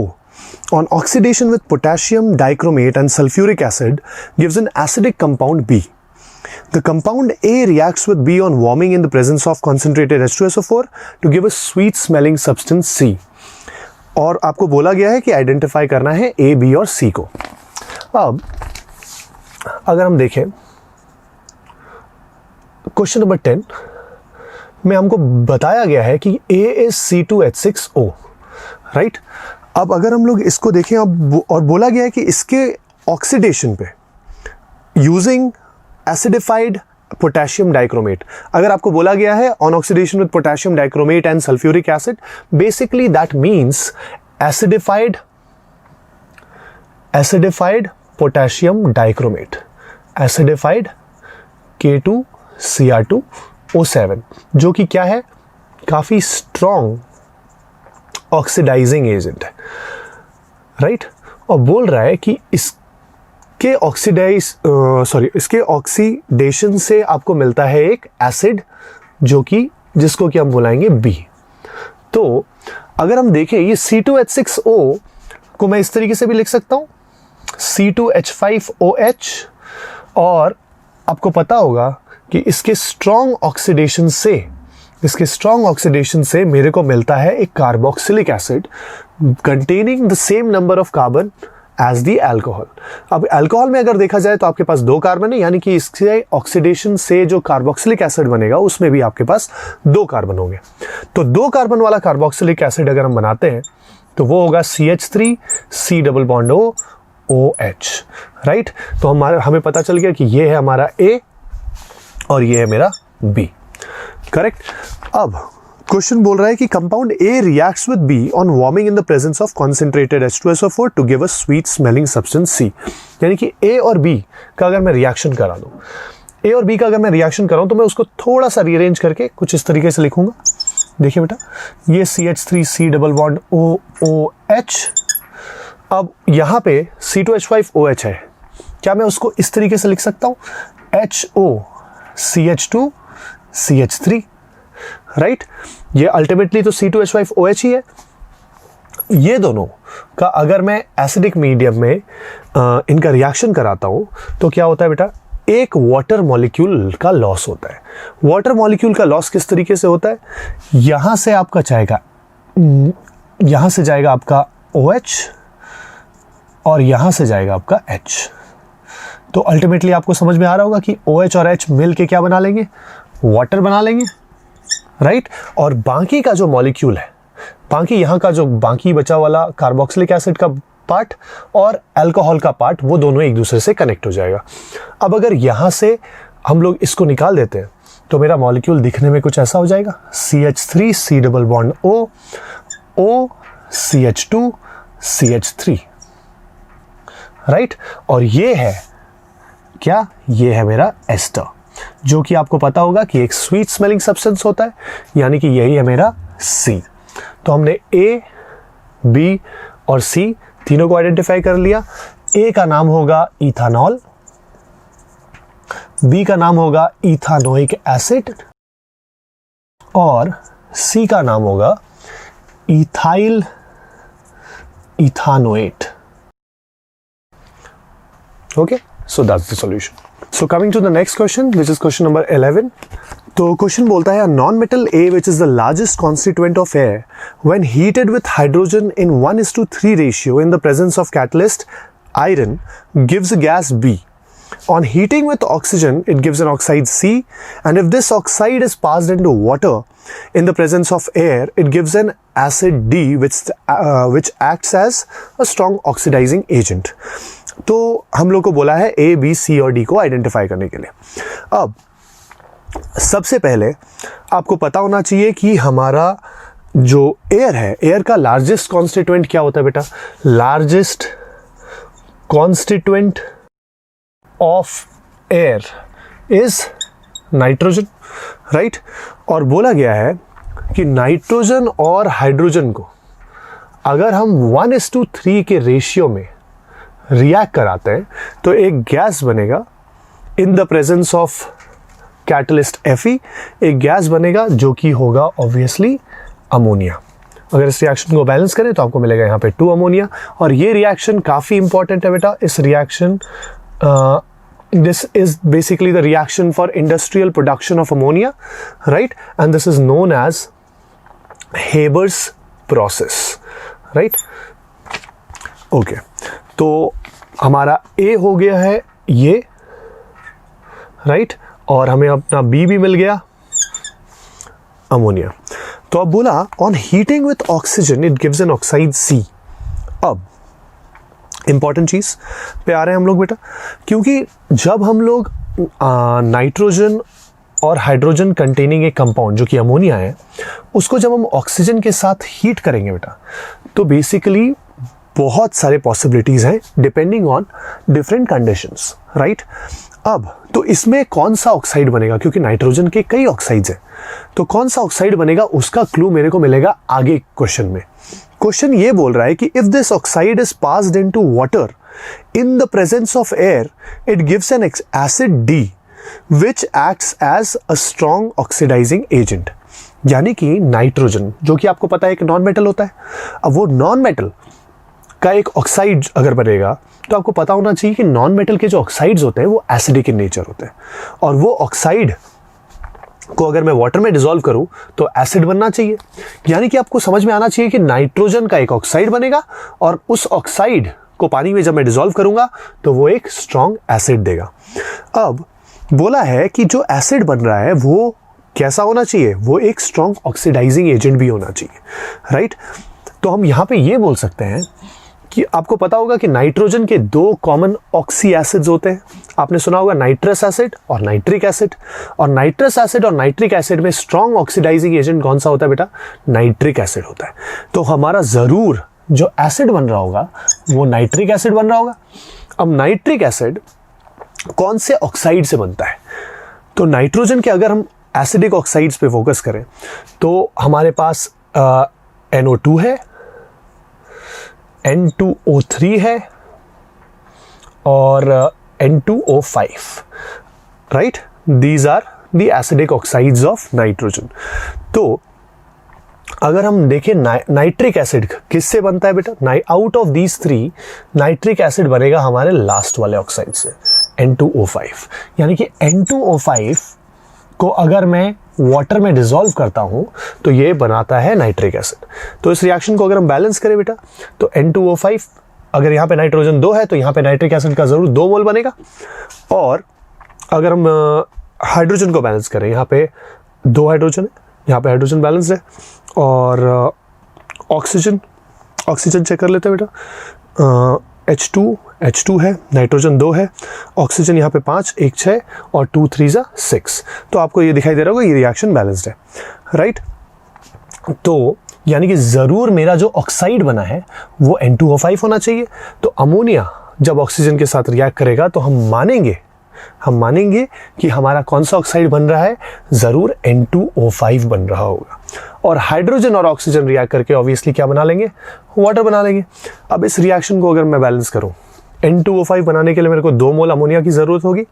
on oxidation with potassium dichromate and sulfuric acid gives an acidic compound B. The compound A reacts with B on warming in the presence of concentrated H2SO4 to give a sweet smelling substance C. और आपको बोला गया है कि identify करना है A, B और C को। अब अगर हम देखें क्वेश्चन नंबर 10 में हमको बताया गया है कि A is C2H6O, राइट। अब अगर हम लोग इसको देखें अब और बोला गया है कि इसके ऑक्सीडेशन पे यूजिंग एसिडिफाइड पोटेशियम डाइक्रोमेट, अगर आपको बोला गया है on oxidation with potassium dichromate and sulphuric acid, basically that means acidified potassium dichromate, acidified K2Cr2O7, जो कि क्या है, काफी स्ट्रॉन्ग ऑक्सीडाइजिंग एजेंट है, राइट। और बोल रहा है कि इसके ऑक्सीडेशन से आपको मिलता है एक एसिड जिसको कि हम बुलाएंगे B। तो अगर हम देखें ये C2H6O को मैं इस तरीके से भी लिख सकता हूं C2H5OH, और आपको पता होगा कि इसके स्ट्रॉन्ग ऑक्सीडेशन से मेरे को मिलता है एक carboxylic acid containing the same number of carbon as the alcohol. अब एल्कोहल में अगर देखा जाए तो आपके पास 2 कार्बन है, यानी कि इसके ऑक्सीडेशन से जो कार्बोक्सिलिक एसिड बनेगा उसमें भी आपके पास 2 कार्बन होंगे। तो 2 कार्बन वाला कार्बोक्सिलिक एसिड अगर हम बनाते हैं तो वो होगा CH3C+OH, राइट। तो हमें पता चल गया कि ये है हमारा A और ये है मेरा B, करेक्ट। अब क्वेश्चन बोल रहा है कि compound A reacts with B on warming in the presence of concentrated H2SO4 to give a sweet smelling substance C। यानी कि A और B का अगर मैं रिएक्शन करा दूं, A और B का अगर मैं रिएक्शन कराऊं तो मैं उसको थोड़ा सा रीअरेंज करके कुछ इस तरीके से लिखूंगा। देखिए बेटा, ये CH3C+OOH, अब यहाँ पे C2H5OH है, क्या मैं उसको इस तरीके से लिख सकता हूँ HOCH2CH3, राइट। ये अल्टीमेटली तो C2H5OH ही है। ये दोनों का अगर मैं एसिडिक मीडियम में इनका रिएक्शन कराता हूं तो क्या होता है बेटा, एक वाटर मॉलिक्यूल का लॉस होता है। वाटर मॉलिक्यूल का लॉस किस तरीके से होता है, यहां से आपका जाएगा, यहां से जाएगा आपका OH और यहां से जाएगा आपका H। तो अल्टीमेटली आपको समझ में आ रहा होगा कि OH और H मिल के क्या बना लेंगे, वाटर बना लेंगे, राइट। और बाकी का जो मॉलिक्यूल है, बाकी यहाँ का जो बाकी बचा वाला कार्बोक्सिलिक एसिड का पार्ट और अल्कोहल का पार्ट, वो दोनों एक दूसरे से कनेक्ट हो जाएगा। अब अगर यहाँ से हम लोग इसको निकाल देते हैं तो मेरा मॉलिक्यूल दिखने में कुछ ऐसा हो जाएगा, CH3C+O CH2CH3, राइट। और ये है क्या, ये है मेरा एस्टर, जो कि आपको पता होगा कि एक स्वीट स्मेलिंग सब्सटेंस होता है, यानी कि यही है मेरा C। तो हमने A, B और C तीनों को आइडेंटिफाई कर लिया। A का नाम होगा इथानॉल, B का नाम होगा इथानोइक एसिड और C का नाम होगा ethyl इथानोएट। Okay, so that's the solution. So coming to the next question, which is question number 11. तो क्वेश्चन बोलता है, non metal A which is the largest constituent of air when heated with hydrogen in 1:3 ratio in the presence of catalyst iron gives a gas B. On heating with oxygen it gives an oxide C, and if this oxide is passed into water in the presence of air it gives an acid D which acts as a strong oxidizing agent. तो हम लोग को बोला है A, B, C और D को identify करने के लिए। अब सबसे पहले आपको पता होना चाहिए कि हमारा जो एयर है, एयर का लार्जेस्ट कॉन्स्टिट्यूएंट क्या होता है बेटा, largest constituent of air is nitrogen, right. और बोला गया है कि नाइट्रोजन और हाइड्रोजन को अगर हम 1:3 के रेशियो में रिएक्ट कराते हैं तो एक गैस बनेगा इन the presence of catalyst Fe, एक गैस बनेगा जो कि होगा ऑब्वियसली अमोनिया, अगर इस रिएक्शन को बैलेंस करें तो आपको मिलेगा यहाँ पे 2 अमोनिया। और ये रिएक्शन काफ़ी इंपॉर्टेंट है बेटा। इस reaction this is basically the reaction for industrial production of ammonia, right? And this is known as Haber's process, right? Okay, तो हमारा A हो गया है ये, right? और हमें अपना B भी मिल गया, अमोनिया। तो अब बोला on heating with oxygen it gives an oxide C। अब इंपॉर्टेंट चीज़ पे आ रहे हैं हम लोग बेटा, क्योंकि जब हम लोग नाइट्रोजन और हाइड्रोजन कंटेनिंग एक कंपाउंड जो कि अमोनिया है, उसको जब हम ऑक्सीजन के साथ हीट करेंगे बेटा, तो बेसिकली बहुत सारे पॉसिबिलिटीज़ हैं depending on different conditions, right. अब तो इसमें कौन सा ऑक्साइड बनेगा, क्योंकि नाइट्रोजन के कई ऑक्साइड्स हैं, तो कौन सा ऑक्साइड बनेगा उसका क्लू मेरे को मिलेगा आगे क्वेश्चन में। क्वेश्चन ये बोल रहा है कि if this oxide is passed into water in the presence of air it gives an acid D which acts as a strong oxidising agent. यानी कि नाइट्रोजन जो कि आपको पता है एक नॉन मेटल होता है, अब वो नॉन मेटल का एक ऑक्साइड अगर बनेगा तो आपको पता होना चाहिए कि नॉन मेटल के जो ऑक्साइड्स होते हैं वो एसिडिक इन नेचर होते हैं, और वो ऑक्साइड को अगर मैं वाटर में डिसॉल्व करूं तो एसिड बनना चाहिए। यानी कि आपको समझ में आना चाहिए कि नाइट्रोजन का एक ऑक्साइड बनेगा और उस ऑक्साइड को पानी में जब मैं डिसॉल्व करूंगा तो वो एक स्ट्रॉन्ग एसिड देगा। अब बोला है कि जो एसिड बन रहा है वो कैसा होना चाहिए, वो एक स्ट्रॉन्ग ऑक्सीडाइजिंग एजेंट भी होना चाहिए, राइट। तो हम यहाँ पे ये बोल सकते हैं कि आपको पता होगा कि नाइट्रोजन के 2 कॉमन ऑक्सी एसिड्स होते हैं, आपने सुना होगा नाइट्रस एसिड और नाइट्रिक एसिड। और नाइट्रस एसिड और नाइट्रिक एसिड में स्ट्रॉन्ग ऑक्सीडाइजिंग एजेंट कौन सा होता है बेटा, नाइट्रिक एसिड होता है। तो हमारा ज़रूर जो एसिड बन रहा होगा वो नाइट्रिक एसिड बन रहा होगा। अब नाइट्रिक एसिड कौन से ऑक्साइड से बनता है, तो नाइट्रोजन के अगर हम एसिडिक ऑक्साइड्स पे फोकस करें तो हमारे पास NO2 है, N2O3 है और N2O5, right. These are the acidic oxides of nitrogen. तो अगर हम देखें नाइट्रिक एसिड किससे बनता है बेटा, out of these 3 nitric acid बनेगा हमारे लास्ट वाले ऑक्साइड से, N2O5। यानी कि N2O5 को अगर मैं वाटर में डिसॉल्व करता हूं तो ये बनाता है नाइट्रिक एसिड। तो इस रिएक्शन को अगर हम बैलेंस करें बेटा तो N2O5, अगर यहाँ पे नाइट्रोजन 2 है तो यहाँ पे नाइट्रिक एसिड का जरूर 2 मोल बनेगा। और अगर हम हाइड्रोजन को बैलेंस करें, यहाँ पे 2 हाइड्रोजन है, यहाँ पे हाइड्रोजन बैलेंस है। और ऑक्सीजन चेक कर लेते हैं बेटा, H2 है, नाइट्रोजन 2 है, ऑक्सीजन यहाँ पे 5, 1 6 और 2 3 6। तो आपको ये दिखाई दे रहा होगा ये रिएक्शन बैलेंस्ड है, राइट। तो यानी कि ज़रूर मेरा जो ऑक्साइड बना है वो N2O5 होना चाहिए। तो अमोनिया जब ऑक्सीजन के साथ रिएक्ट करेगा तो हम मानेंगे कि हमारा कौन सा ऑक्साइड बन रहा है, ज़रूर N2O5 बन रहा होगा। और हाइड्रोजन और ऑक्सीजन रिएक्ट करके ऑब्वियसली क्या बना लेंगे, वाटर बना लेंगे। अब इस रिएक्शन को अगर मैं बैलेंस करूं, N2O5 बनाने के लिए मेरे को 2 मोल अमोनिया की ज़रूरत होगी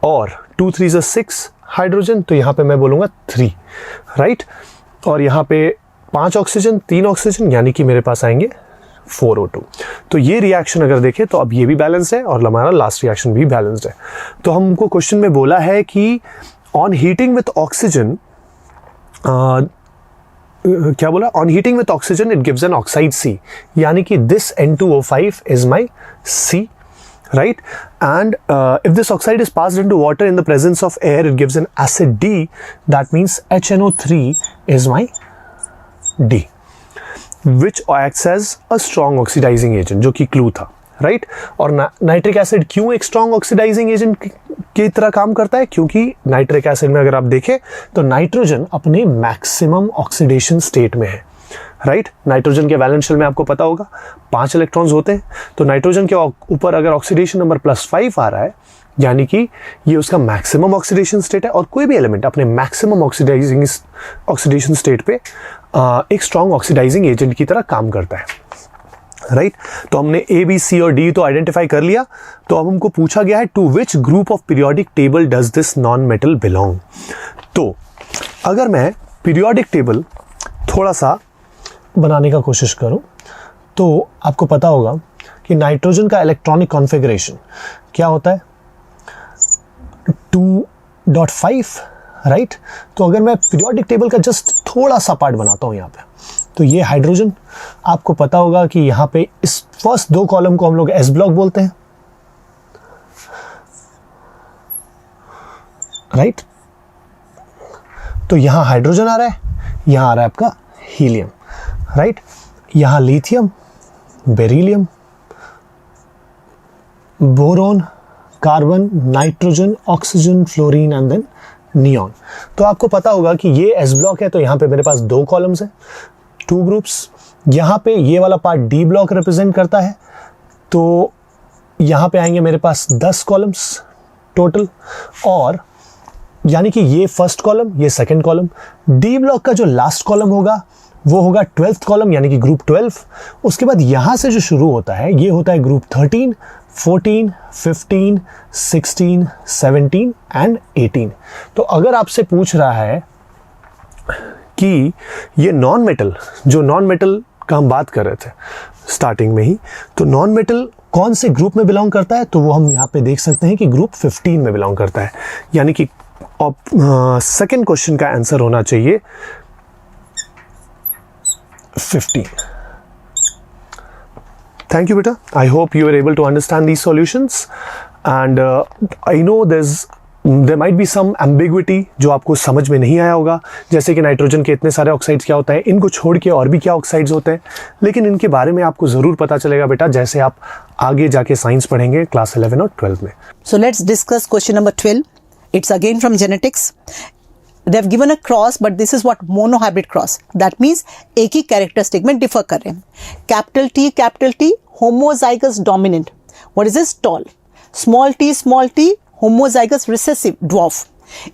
और 2 3 6 हाइड्रोजन, तो यहाँ पे मैं बोलूँगा 3, राइट। और यहाँ पे 5 ऑक्सीजन 3 ऑक्सीजन, यानी कि मेरे पास आएंगे 4O2। तो ये रिएक्शन अगर देखें तो अब ये भी बैलेंस है और हमारा लास्ट रिएक्शन भी बैलेंस्ड है। तो हमको क्वेश्चन में बोला है कि ऑन हीटिंग विथ ऑक्सीजन, क्या बोला, on heating with oxygen it gives N oxide C, यानी कि this N2O5 is my C, right? And if this oxide is passed into water in the presence of air, it gives an acid D. That means HNO3 is my D, which acts as a strong oxidizing agent, जो कि clue था, right. और nitric acid क्यों एक strong oxidising agent की तरह काम करता है, क्योंकि नाइट्रिक एसिड में अगर आप देखें तो नाइट्रोजन अपने मैक्सिमम ऑक्सीडेशन स्टेट में है, राइट। नाइट्रोजन के वैलेंस शेल में आपको पता होगा 5 इलेक्ट्रॉन्स होते हैं, तो नाइट्रोजन के ऊपर अगर ऑक्सीडेशन नंबर +5 आ रहा है यानी कि ये उसका मैक्सिमम ऑक्सीडेशन स्टेट है। और कोई भी एलिमेंट अपने मैक्सिमम ऑक्सीडेशन स्टेट पे एक स्ट्रॉन्ग ऑक्सीडाइजिंग एजेंट की तरह काम करता है, राइट। तो हमने A, B, C और D तो आइडेंटिफाई कर लिया। तो अब हमको पूछा गया है to which group of periodic table does this non metal belong. तो अगर मैं पीरियोडिक टेबल थोड़ा सा बनाने का कोशिश करूं तो आपको पता होगा कि नाइट्रोजन का इलेक्ट्रॉनिक कॉन्फ़िगरेशन क्या होता है, 2.5, राइट। तो अगर मैं पीरियोडिक टेबल का जस्ट थोड़ा सा पार्ट बनाता हूं यहाँ पे, तो ये हाइड्रोजन, आपको पता होगा कि यहाँ पे इस फर्स्ट 2 कॉलम को हम लोग एस ब्लॉक बोलते हैं, राइट। तो यहाँ हाइड्रोजन आ रहा है, यहाँ आ रहा है आपका हीलियम, राइट। यहाँ lithium, beryllium, boron, carbon, nitrogen, oxygen, fluorine and then neon. तो आपको पता होगा कि ये एस ब्लॉक है, तो यहाँ पे मेरे पास 2 कॉलम्स हैं, 2 ग्रुप्स। यहाँ पे ये वाला पार्ट डी ब्लॉक रिप्रेजेंट करता है, तो यहाँ पे आएंगे मेरे पास 10 कॉलम्स टोटल, और यानी कि ये फर्स्ट कॉलम, ये सेकंड कॉलम। डी ब्लॉक का जो लास्ट कॉलम होगा वो होगा 12th कॉलम, यानी कि ग्रुप 12। उसके बाद यहाँ से जो शुरू होता है ये होता है ग्रुप 13, 14, 15, 16, 17 एंड 18। तो अगर आपसे पूछ रहा है कि ये नॉन मेटल, जो नॉन मेटल का हम बात कर रहे थे स्टार्टिंग में ही, तो नॉन मेटल कौन से ग्रुप में बिलोंग करता है, तो वो हम यहाँ पे देख सकते हैं कि ग्रुप 15 में बिलोंग करता है। यानी कि सेकंड क्वेश्चन का आंसर होना चाहिए 15. Thank you, beta. I hope you were able to understand these solutions, and I know there might be some ambiguity जो आपको समझ में नहीं आया होगा, जैसे कि नाइट्रोजन के इतने सारे ऑक्साइड्स क्या होता है, इनको छोड़ के और भी क्या ऑक्साइड्स होते हैं, लेकिन इनके बारे में आपको ज़रूर पता चलेगा बेटा जैसे आप आगे जाके साइंस पढ़ेंगे क्लास 11 और 12 में। So let's discuss question number 12. It's again from genetics. They have given a cross, but this is what monohybrid cross. That means एक ही characteristic में differ कर रहे हैं। capital T homozygous dominant. What is this? Tall. small t homozygous recessive dwarf.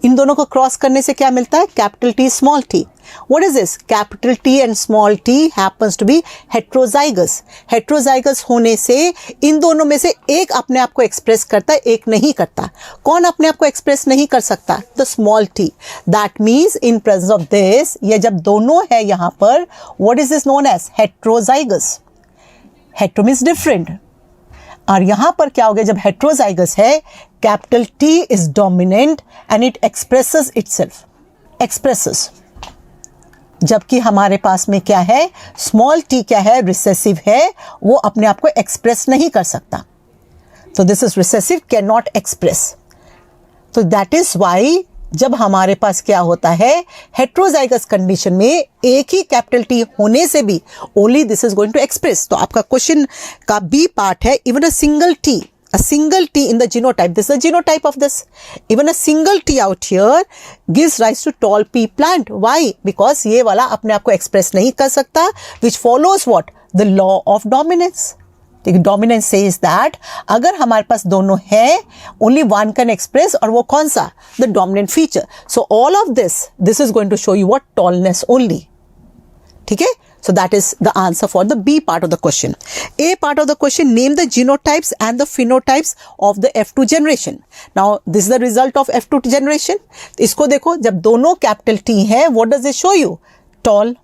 इन दोनों को cross करने से क्या मिलता है? Capital T small T. What is this? Capital T and small T happens to be heterozygous. Heterozygous होने से इन दोनों में से एक अपने आप को एक्सप्रेस करता है, एक नहीं करता. कौन अपने आप को एक्सप्रेस नहीं कर सकता? The small T. That means in presence of this, ये जब दोनों है यहाँ पर, what is this known as? Heterozygous. Hetero means different. और यहां पर क्या हो गया? जब हेट्रोजाइगस है, capital T is dominant and it expresses itself. Expresses. जबकि हमारे पास में क्या है? स्मॉल टी क्या है? रिसेसिव है, वो अपने आप को एक्सप्रेस नहीं कर सकता. तो this is recessive, can not express. तो दैट इज वाई जब हमारे पास क्या होता है, हेट्रोजाइगस कंडीशन में एक ही कैपिटल टी होने से भी only this is going to express. तो आपका क्वेश्चन का बी पार्ट है, even a single T in the genotype, this is the genotype of this, even a single T out here gives rise to tall pea plant. Why? Because ये वाला अपने आप को express नहीं कर सकता, which follows what? The law of dominance. Dominance says that अगर हमारे पास दोनों है, ओनली वन कैन एक्सप्रेस, और वो कौन सा? The dominant feature. So all of this is going to show you what? Tallness only. ठीक है? So that is the answer for the B part of the question. A part of the question, name the genotypes and the phenotypes of the F2 generation. Now this is the result of F2 generation. इसको देखो, जब दोनों capital T है, what does it show you? Tall.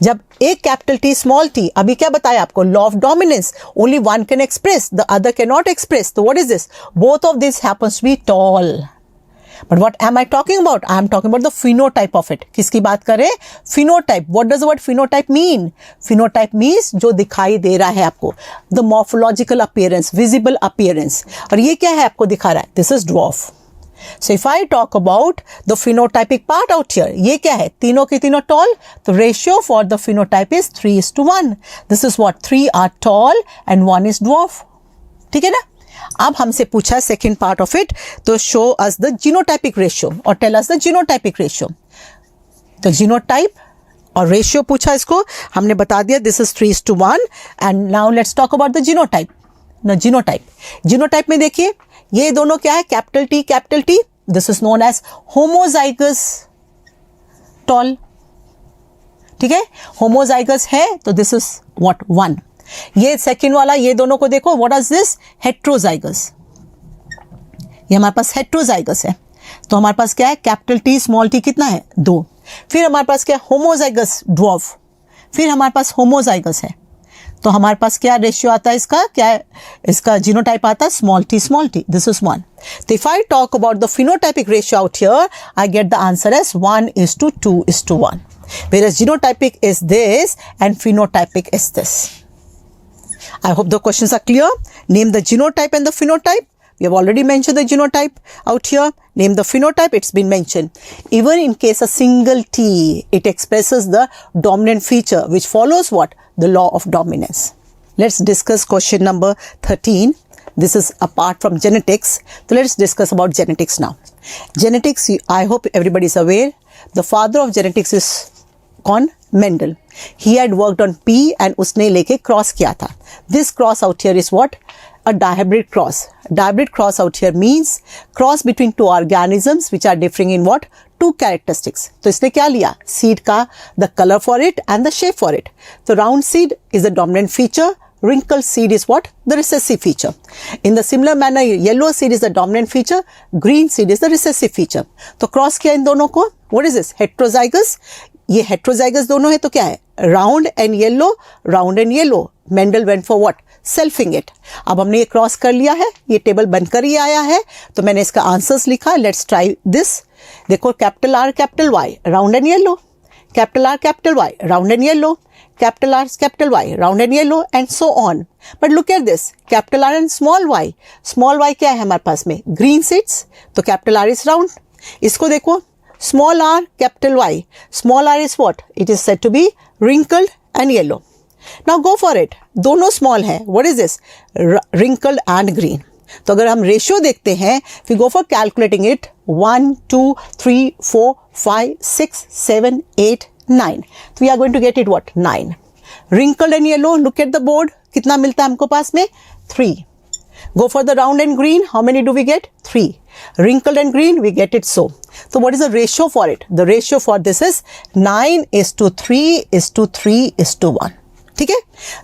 जब एक capital T small t, अभी क्या बताया आपको? Law of dominance. Only one can express, the other can not express. तो what is this? Both of this happens to be tall. But what am I talking about? I am talking about the phenotype of it. किसकी बात करें? Phenotype. What does the word phenotype mean? Phenotype means जो दिखाई दे रहा है आपको. The morphological appearance, visible appearance. और ये क्या है आपको दिखा रहा है? This is dwarf. So if I talk about the phenotypic part out here, ये क्या है? तीनों के तीनों tall. तो ratio for the phenotype is 3:1. This is what? 3 are tall and 1 is dwarf. ठीक है ना? अब हमसे पूछा सेकेंड पार्ट ऑफ इट, तो show us the genotypic ratio और tell us the genotypic ratio. तो जीनोटाइप और रेशियो पूछा, इसको हमने बता दिया. This is 3:1. And now let's talk about the genotype. ना जीनोटाइप में देखिए, ये दोनों क्या है? Capital T. This is known as homozygous tall. ठीक है? होमोजाइगस है, तो दिस इज व्हाट? 1. ये सेकंड वाला, ये दोनों को देखो, व्हाट इज दिस? हेट्रोजाइगस. ये हमारे पास हेट्रोजाइगस है. तो हमारे पास क्या है? कैपिटल टी स्मॉल टी कितना है? 2. फिर हमारे पास क्या? Homozygous dwarf. फिर हमारे पास होमोजाइगस है, तो हमारे पास क्या रेशियो आता है इसका, क्या है इसका जीनोटाइप आता है, स्मॉल टी, दिस इज 1. तो if I talk about the phenotypic ratio out here, I get the answer as 1:2:1. Whereas genotypic is this and phenotypic is this. I hope the questions are clear. Name the genotype and the phenotype. We have already mentioned the genotype out here. Name the phenotype, it's been mentioned. Even in case a single T, it expresses the dominant feature which follows what? The law of dominance. Let's discuss question number 13. This is apart from genetics. So let's discuss about genetics now. Genetics, I hope everybody is aware. The father of genetics is कौन? Mendel. He had worked on P and उसने लेके cross किया था. This cross out here is what? A dihybrid cross. Dihybrid cross out here means cross between two organisms which are differing in what? Two characteristics. तो इसने क्या लिया? Seed का the color for it and the shape for it. So round seed is the dominant feature. Wrinkled seed is what? The recessive feature. In the similar manner, yellow seed is the dominant feature. Green seed is the recessive feature. तो cross किया इन दोनों को. What is this? Heterozygous. ये heterozygous दोनों है तो क्या है? Round and yellow. Mendel went for what? Selfing it. अब हमने ये क्रॉस कर लिया है, ये टेबल बनकर ही आया है, तो मैंने इसका आंसर्स लिखा. Let's try this. देखो capital R capital Y round and yellow, capital R capital Y round and yellow, capital R capital Y round and yellow and so on. But look at this, capital R and small Y क्या है हमारे पास में? Green seeds, तो capital R is round. इसको देखो, small r capital Y, small r is what? It is said to be wrinkled and yellow. Now go for it. दोनों small है. What is this? Wrinkled and green. तो अगर हम ratio देखते हैं, we go for calculating it. 1 2 3 4 5 6 7 8 9. So we are going to get it what? 9. Wrinkled and yellow. Look at the board. कितना मिलता है हमको पास में? 3. Go for the round and green. How many do we get? 3. Wrinkled and green, we get it so. So what is the ratio for it? The ratio for this is 9:3:3:1. ठीक है,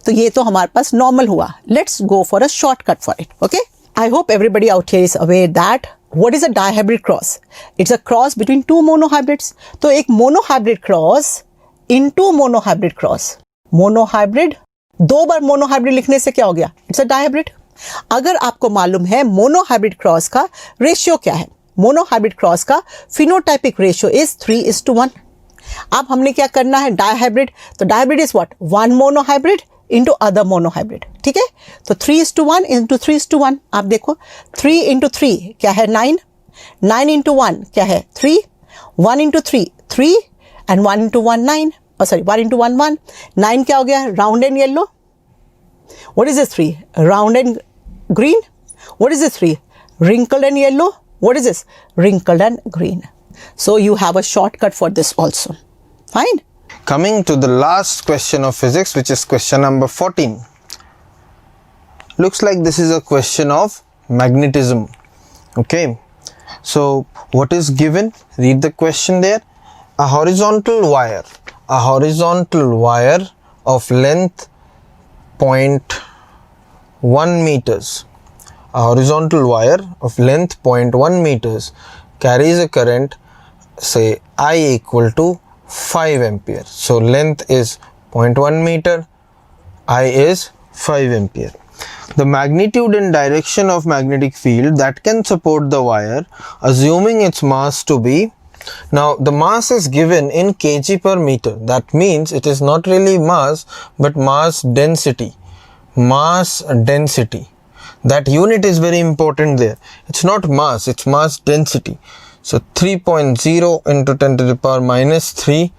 तो ये तो हमारे पास नॉर्मल हुआ. Let's go for a shortcut for it. Okay. I hope everybody out here is aware that what is a dihybrid cross? It's a cross between two monohybrids. तो एक monohybrid cross into monohybrid cross. Monohybrid, 2 बार monohybrid लिखने से क्या हो गया? It's a dihybrid. अगर आपको मालूम है मोनोहाइब्रिड क्रॉस का रेशियो क्या है, मोनोहाइब्रिड क्रॉस का फिनोटाइपिक रेशियो इज 3:1. अब हमने क्या करना है? डायहाइब्रिड. तो dihybrid is what? 1 monohybrid into other monohybrid. ठीक है, तो 3:1 इंटू 3:1. आप देखो 3 इंटू 3 क्या है? 9. 9 इंटू 1 क्या है? 3. 1 into 3 3 and 1 into 1 9. Sorry 1 into 1 1. 9 क्या हो गया? Round and yellow. What is this 3? Round and green. What is this 3? Wrinkled and yellow. What is this? Wrinkled and green. So you have a shortcut for this also. Fine. Coming to the last question of physics, which is question number 14. Looks like this is a question of magnetism. Okay. So what is given? Read the question there. A horizontal wire of length 0.1 meters. A horizontal wire of length 0.1 meters carries a current, say I equal to 5 ampere. So length is 0.1 meter, I is 5 ampere. The magnitude and direction of magnetic field that can support the wire, assuming its mass to be, now the mass is given in kg per meter. That means it is not really mass but mass density. That unit is very important there. It's not mass, it's mass density. So 3.0 into 10 to the power minus 3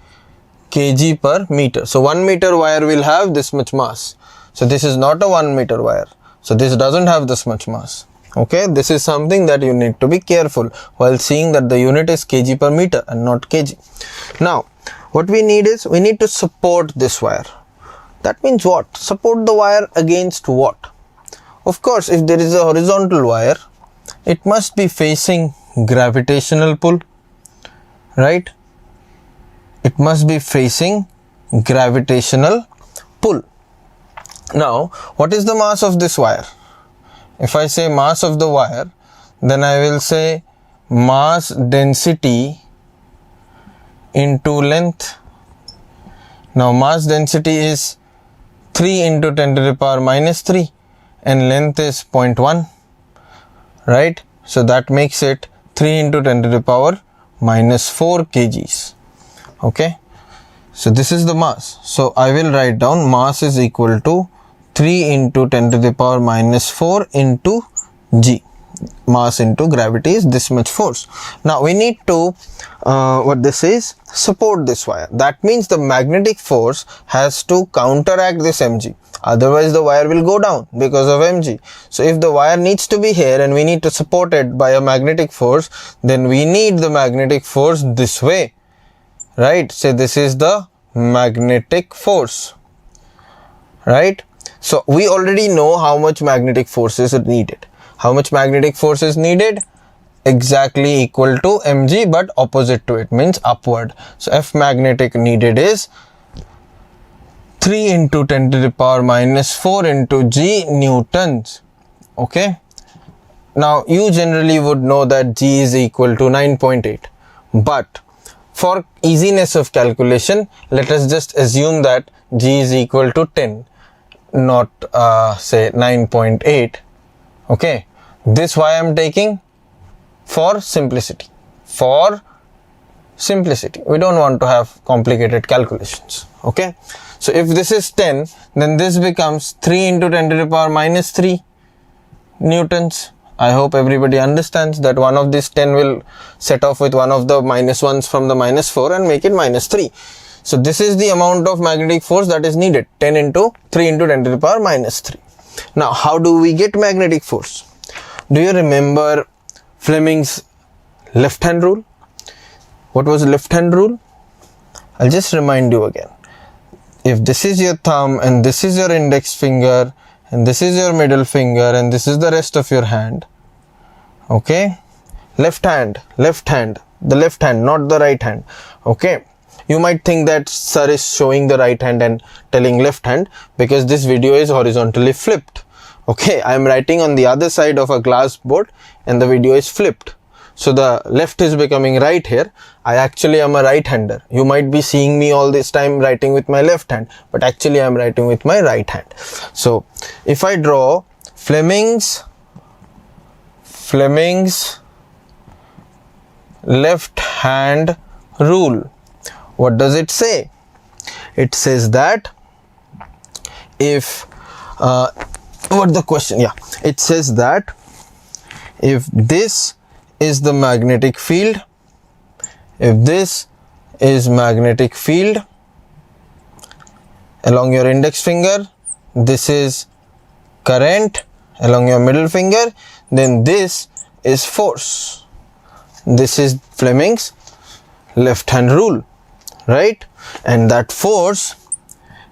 kg per meter. So 1 meter wire will have this much mass. So this is not a 1 meter wire. So this doesn't have this much mass. Okay, this is something that you need to be careful while seeing that the unit is kg per meter and not kg. Now what we need is, we need to support this wire. That means what? Support the wire against what? Of course, if there is a horizontal wire, it must be facing gravitational pull, right? It must be facing gravitational pull. Now what is the mass of this wire? If I say mass of the wire, then I will say mass density into length Now mass density is 3 into 10 to the power minus 3 and length is 0.1, right? So that makes it 3 into 10 to the power minus 4 kgs. Okay, so this is the mass. So I will write down mass is equal to 3 into 10 to the power minus 4 into g. Mass into gravity is this much force. Now we need to what this is, support this wire. That means the magnetic force has to counteract this mg, otherwise the wire will go down because of mg. So if the wire needs to be here and we need to support it by a magnetic force, then we need the magnetic force this way, right? So this is the magnetic force, right? So we already know how much magnetic force is needed. How much magnetic force is needed? Exactly equal to mg, but opposite to it, means upward. So F magnetic needed is 3 into 10 to the power minus 4 into g newtons. Okay, now you generally would know that g is equal to 9.8, but for easiness of calculation, let us just assume that g is equal to 10, not say 9.8. Okay, this why I am taking for simplicity. For simplicity, we don't want to have complicated calculations. Okay, so if this is 10, then this becomes 3 into 10 to the power minus 3 newtons. I hope everybody understands that one of these 10 will set off with one of the minus ones from the minus 4 and make it minus 3. So this is the amount of magnetic force that is needed, 10 into 3 into 10 to the power minus 3. Now how do we get magnetic force? Do you remember Fleming's left hand rule? What was left hand rule? I'll just remind you again. If this is your thumb and this is your index finger and this is your middle finger and this is the rest of your hand, okay, left hand, the left hand, not the right hand. Okay, you might think that sir is showing the right hand and telling left hand because this video is horizontally flipped. Okay, I am writing on the other side of a glass board and the video is flipped. So the left is becoming right here. I actually am a right hander. You might be seeing me all this time writing with my left hand, but actually I am writing with my right hand. So if I draw Fleming's left hand rule, what does it say? It says that if what the question, yeah, it says that if this is the magnetic field, if this is magnetic field along your index finger, this is current along your middle finger, then this is force. This is Fleming's left hand rule, right? And that force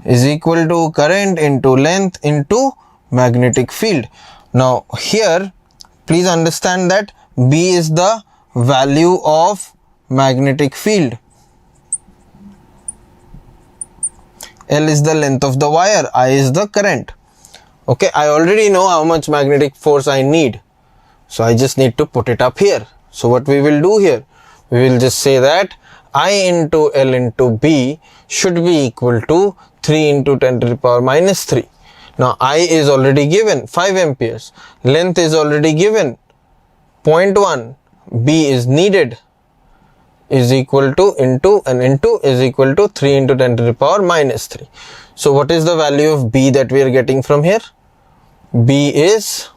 is equal to current into length into magnetic field. Now here please understand that B is the value of magnetic field, L is the length of the wire, I is the current. Okay, I already know how much magnetic force I need, so I just need to put it up here. So what we will do here, we will just say that I into L into B should be equal to 3 into 10 to the power minus 3. Now I is already given 5 amperes, length is already given 0.1, B is needed, is equal to into is equal to 3 into 10 to the power minus 3. So what is the value of B that we are getting from here? B is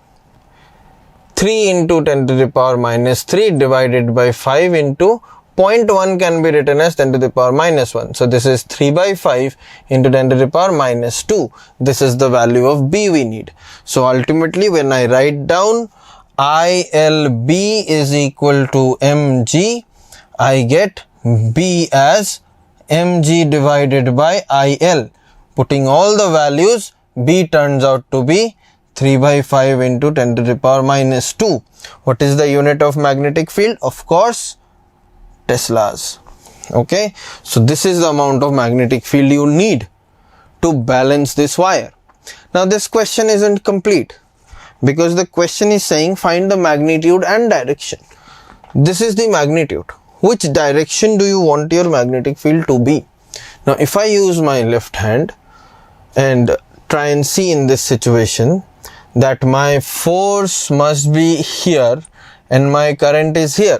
3 into 10 to the power minus 3 divided by 5 into 0.1 can be written as 10 to the power minus 1. So this is 3 by 5 into 10 to the power minus 2. This is the value of B we need. So ultimately when I write down ILB is equal to mg, I get B as mg divided by IL. Putting all the values, B turns out to be 3 by 5 into 10 to the power minus 2. What is the unit of magnetic field? Of course, Teslas. Okay, so this is the amount of magnetic field you need to balance this wire. Now this question isn't complete because the question is saying find the magnitude and direction. This is the magnitude. Which direction do you want your magnetic field to be? Now if I use my left hand and try and see in this situation that my force must be here and my current is here.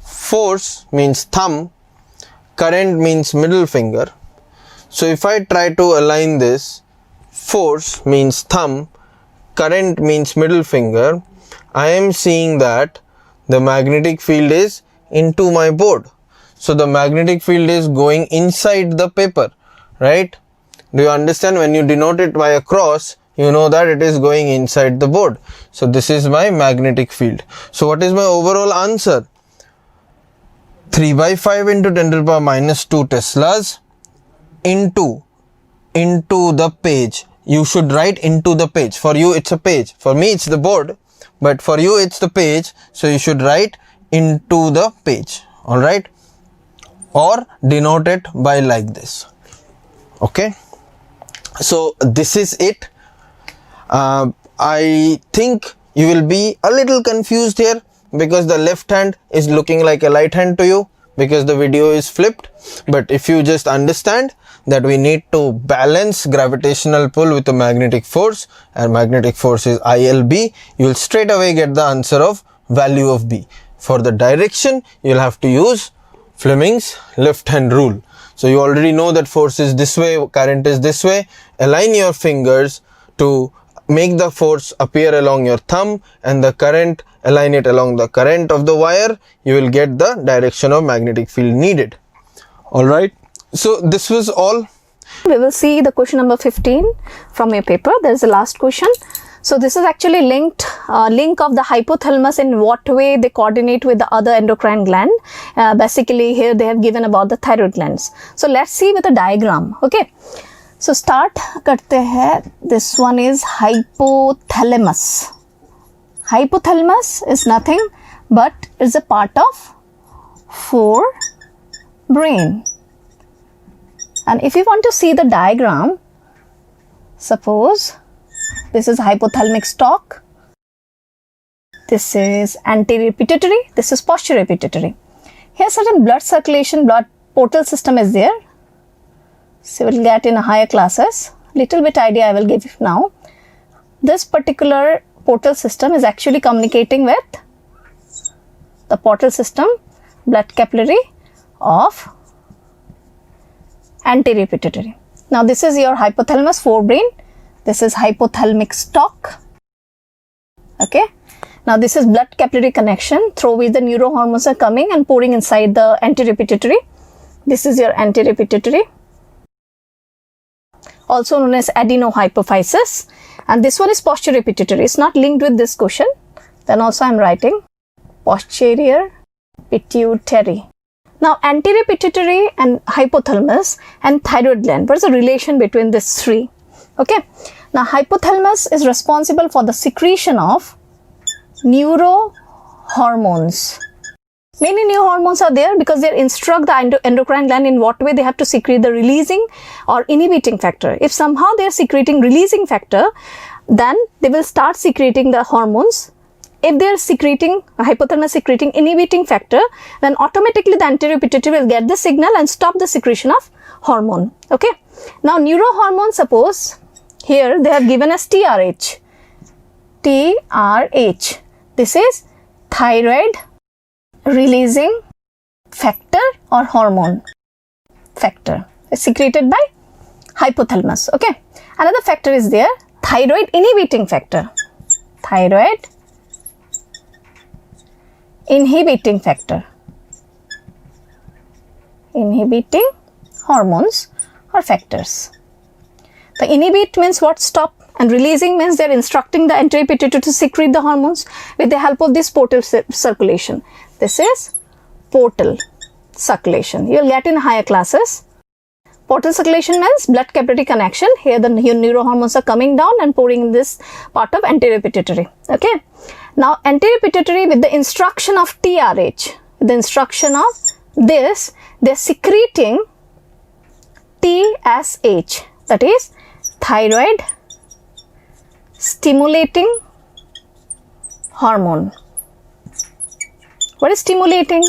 Force means thumb, current means middle finger. So if I try to align this, force means thumb, current means middle finger, I am seeing that the magnetic field is into my board. So the magnetic field is going inside the paper, right? Do you understand? When you denote it by a cross, you know that it is going inside the board. So this is my magnetic field. So what is my overall answer? 3 by 5 into 10 to the power minus 2 Teslas into the page. You should write into the page. For you it's a page. For me it's the board. But for you it's the page. So you should write into the page. Alright. Or denote it by like this. Okay. So this is it. I think you will be a little confused here because the left hand is looking like a right hand to you because the video is flipped. But if you just understand that we need to balance gravitational pull with a magnetic force, and magnetic force is ILB, you will straight away get the answer of value of B. For the direction, you will have to use Fleming's left hand rule. So you already know that force is this way, current is this way. Align your fingers to make the force appear along your thumb and the current, align it along the current of the wire. You will get the direction of magnetic field needed. Alright. So this was all. We will see the question number 15 from your paper. There is the last question. So this is actually link of the hypothalamus, in what way they coordinate with the other endocrine gland. Basically here they have given about the thyroid glands. So let's see with a diagram. Okay. So start करते हैं. This one is hypothalamus. Hypothalamus is nothing but is a part of forebrain. And if you want to see the diagram, suppose this is hypothalamic stalk, this is anterior pituitary, this is posterior pituitary. Here certain blood circulation, blood portal system is there. So we will get in higher classes. Little bit idea I will give now. This particular portal system is actually communicating with the portal system, blood capillary of anterior pituitary. Now this is your hypothalamus forebrain. This is hypothalamic stalk. Okay. Now this is blood capillary connection through which the neurohormones are coming and pouring inside the anterior pituitary. This is your anterior pituitary, also known as adenohypophysis, and this one is posterior pituitary. It's not linked with this question. Then also I am writing posterior pituitary. Now anterior pituitary and hypothalamus and thyroid gland, what is the relation between these three? Okay. Now hypothalamus is responsible for the secretion of neurohormones. Many new hormones are there because they instruct the endocrine gland in what way they have to secrete the releasing or inhibiting factor. If somehow they are secreting releasing factor, then they will start secreting the hormones. If they are secreting, hypothalamus secreting inhibiting factor, then automatically the anterior pituitary will get the signal and stop the secretion of hormone. Okay. Now neurohormone, suppose here they have given us TRH. TRH. This is thyroid releasing factor or hormone factor. It's secreted by hypothalamus. Okay. Another factor is there, thyroid inhibiting factor. Thyroid inhibiting factor. Inhibiting hormones or factors. The inhibit means what? Stop. And releasing means they are instructing the anterior pituitary to secrete the hormones with the help of this portal circulation. This is portal circulation. You will get in higher classes. Portal circulation means blood capillary connection. Here the neurohormones are coming down and pouring in this part of anterior pituitary. Okay. Now anterior pituitary with the instruction of TRH, with the instruction of this, they are secreting TSH, that is thyroid stimulating hormone. What is stimulating?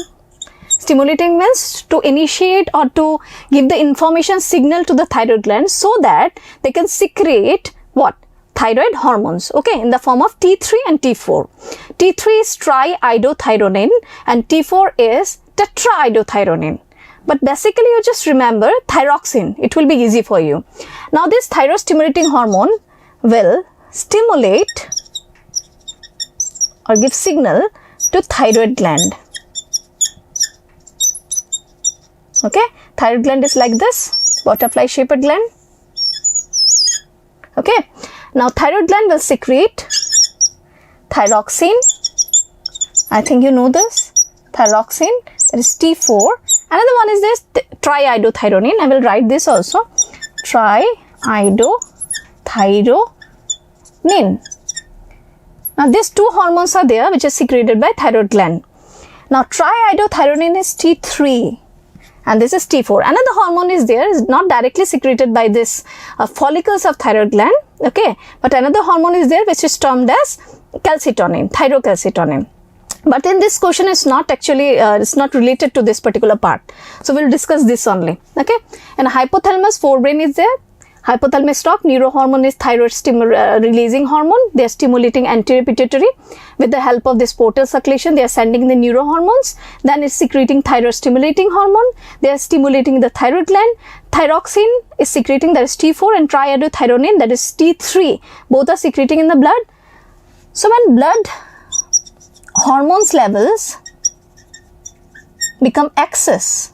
Stimulating means to initiate or to give the information signal to the thyroid gland so that they can secrete what? Thyroid hormones, okay, in the form of T3 and T4. T3 is triiodothyronine and T4 is tetraiodothyronine. But basically you just remember thyroxine, it will be easy for you. Now this thyroid stimulating hormone will stimulate or give signal to thyroid gland. Okay, thyroid gland is like this, butterfly shaped gland. Okay, now thyroid gland will secrete thyroxine. I think you know this, thyroxine, that is T4. Another one is this triiodothyronine. I will write this also, triiodothyronine. Now these two hormones are there which is secreted by thyroid gland. Now triiodothyronine is T3 and this is T4. Another hormone is there, is not directly secreted by this follicles of thyroid gland, okay, but another hormone is there which is termed as calcitonin, thyrocalcitonin. But in this question it's not actually it's not related to this particular part, so we'll discuss this only. Okay, and hypothalamus forebrain is there. Hypothalamus stalk, neurohormone is thyroid releasing hormone. They are stimulating anterior pituitary. With the help of this portal circulation, they are sending the neurohormones. Then it's secreting thyroid stimulating hormone. They are stimulating the thyroid gland. Thyroxine is secreting, that is T4, and triiodothyronine, that is T3. Both are secreting in the blood. So when blood hormones levels become excess,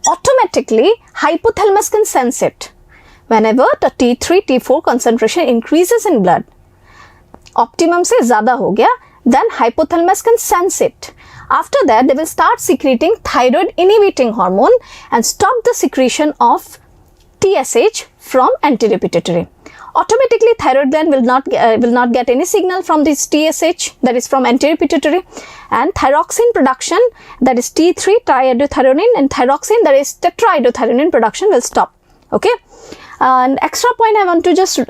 automatically hypothalamus can sense it. Whenever the T3, T4 concentration increases in blood, optimum से ज़्यादा हो गया, then hypothalamus can sense it. After that, they will start secreting thyroid inhibiting hormone and stop the secretion of TSH from anterior pituitary. Automatically thyroid gland will not get any signal from this TSH, that is from anterior pituitary, and thyroxine production, that is T3 triiodothyronine, and thyroxine, that is tetraiodothyronine production will stop. Okay, an extra point I want to just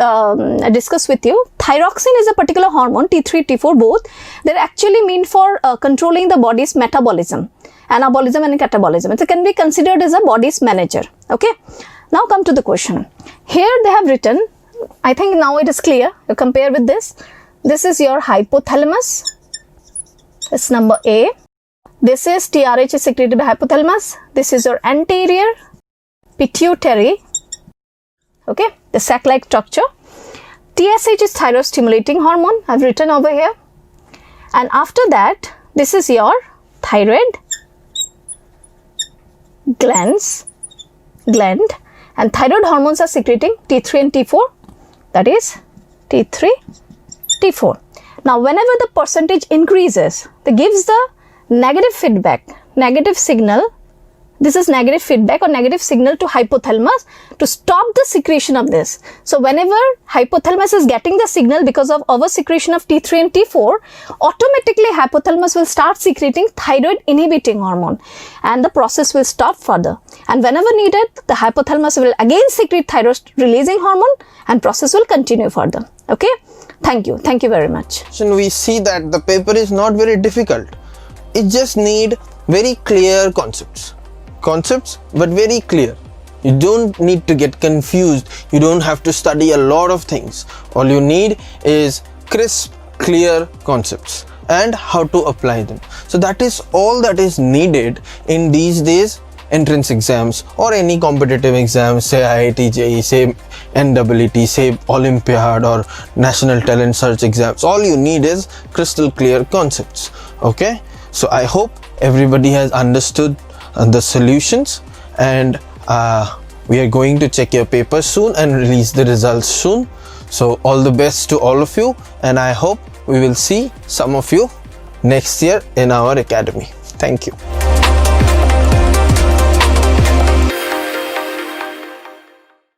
discuss with you. Thyroxine is a particular hormone, T3, T4 both. They're actually meant for controlling the body's metabolism, anabolism and catabolism. It can be considered as a body's manager. Okay, now come to the question. Here they have written, I think now it is clear. You compare with this. This is your hypothalamus. That's number A. This is TRH is secreted by hypothalamus. This is your anterior pituitary. Okay, the sac-like structure. TSH is thyroid stimulating hormone. I've written over here. And after that, this is your thyroid gland. And thyroid hormones are secreting T3 and T4. That is T3, T4. Now, whenever the percentage increases, it gives the negative feedback, negative signal. This is negative feedback or negative signal to hypothalamus to stop the secretion of this. So, whenever hypothalamus is getting the signal because of over secretion of T3 and T4, automatically hypothalamus will start secreting thyroid inhibiting hormone and the process will stop further. And whenever needed, the hypothalamus will again secrete thyroid releasing hormone and process will continue further. Okay, thank you very much. We see that the paper is not very difficult. It just need very clear concepts but very clear. You don't need to get confused. You don't have to study a lot of things. All you need is crisp, clear concepts and how to apply them. So that is all that is needed in these days entrance exams or any competitive exams, say IIT, JEE, say NEET, say Olympiad or National Talent Search exams. All you need is crystal clear concepts. Okay, so I hope everybody has understood the solutions, and we are going to check your paper soon and release the results soon. So all the best to all of you, and I hope we will see some of you next year in our academy. Thank you.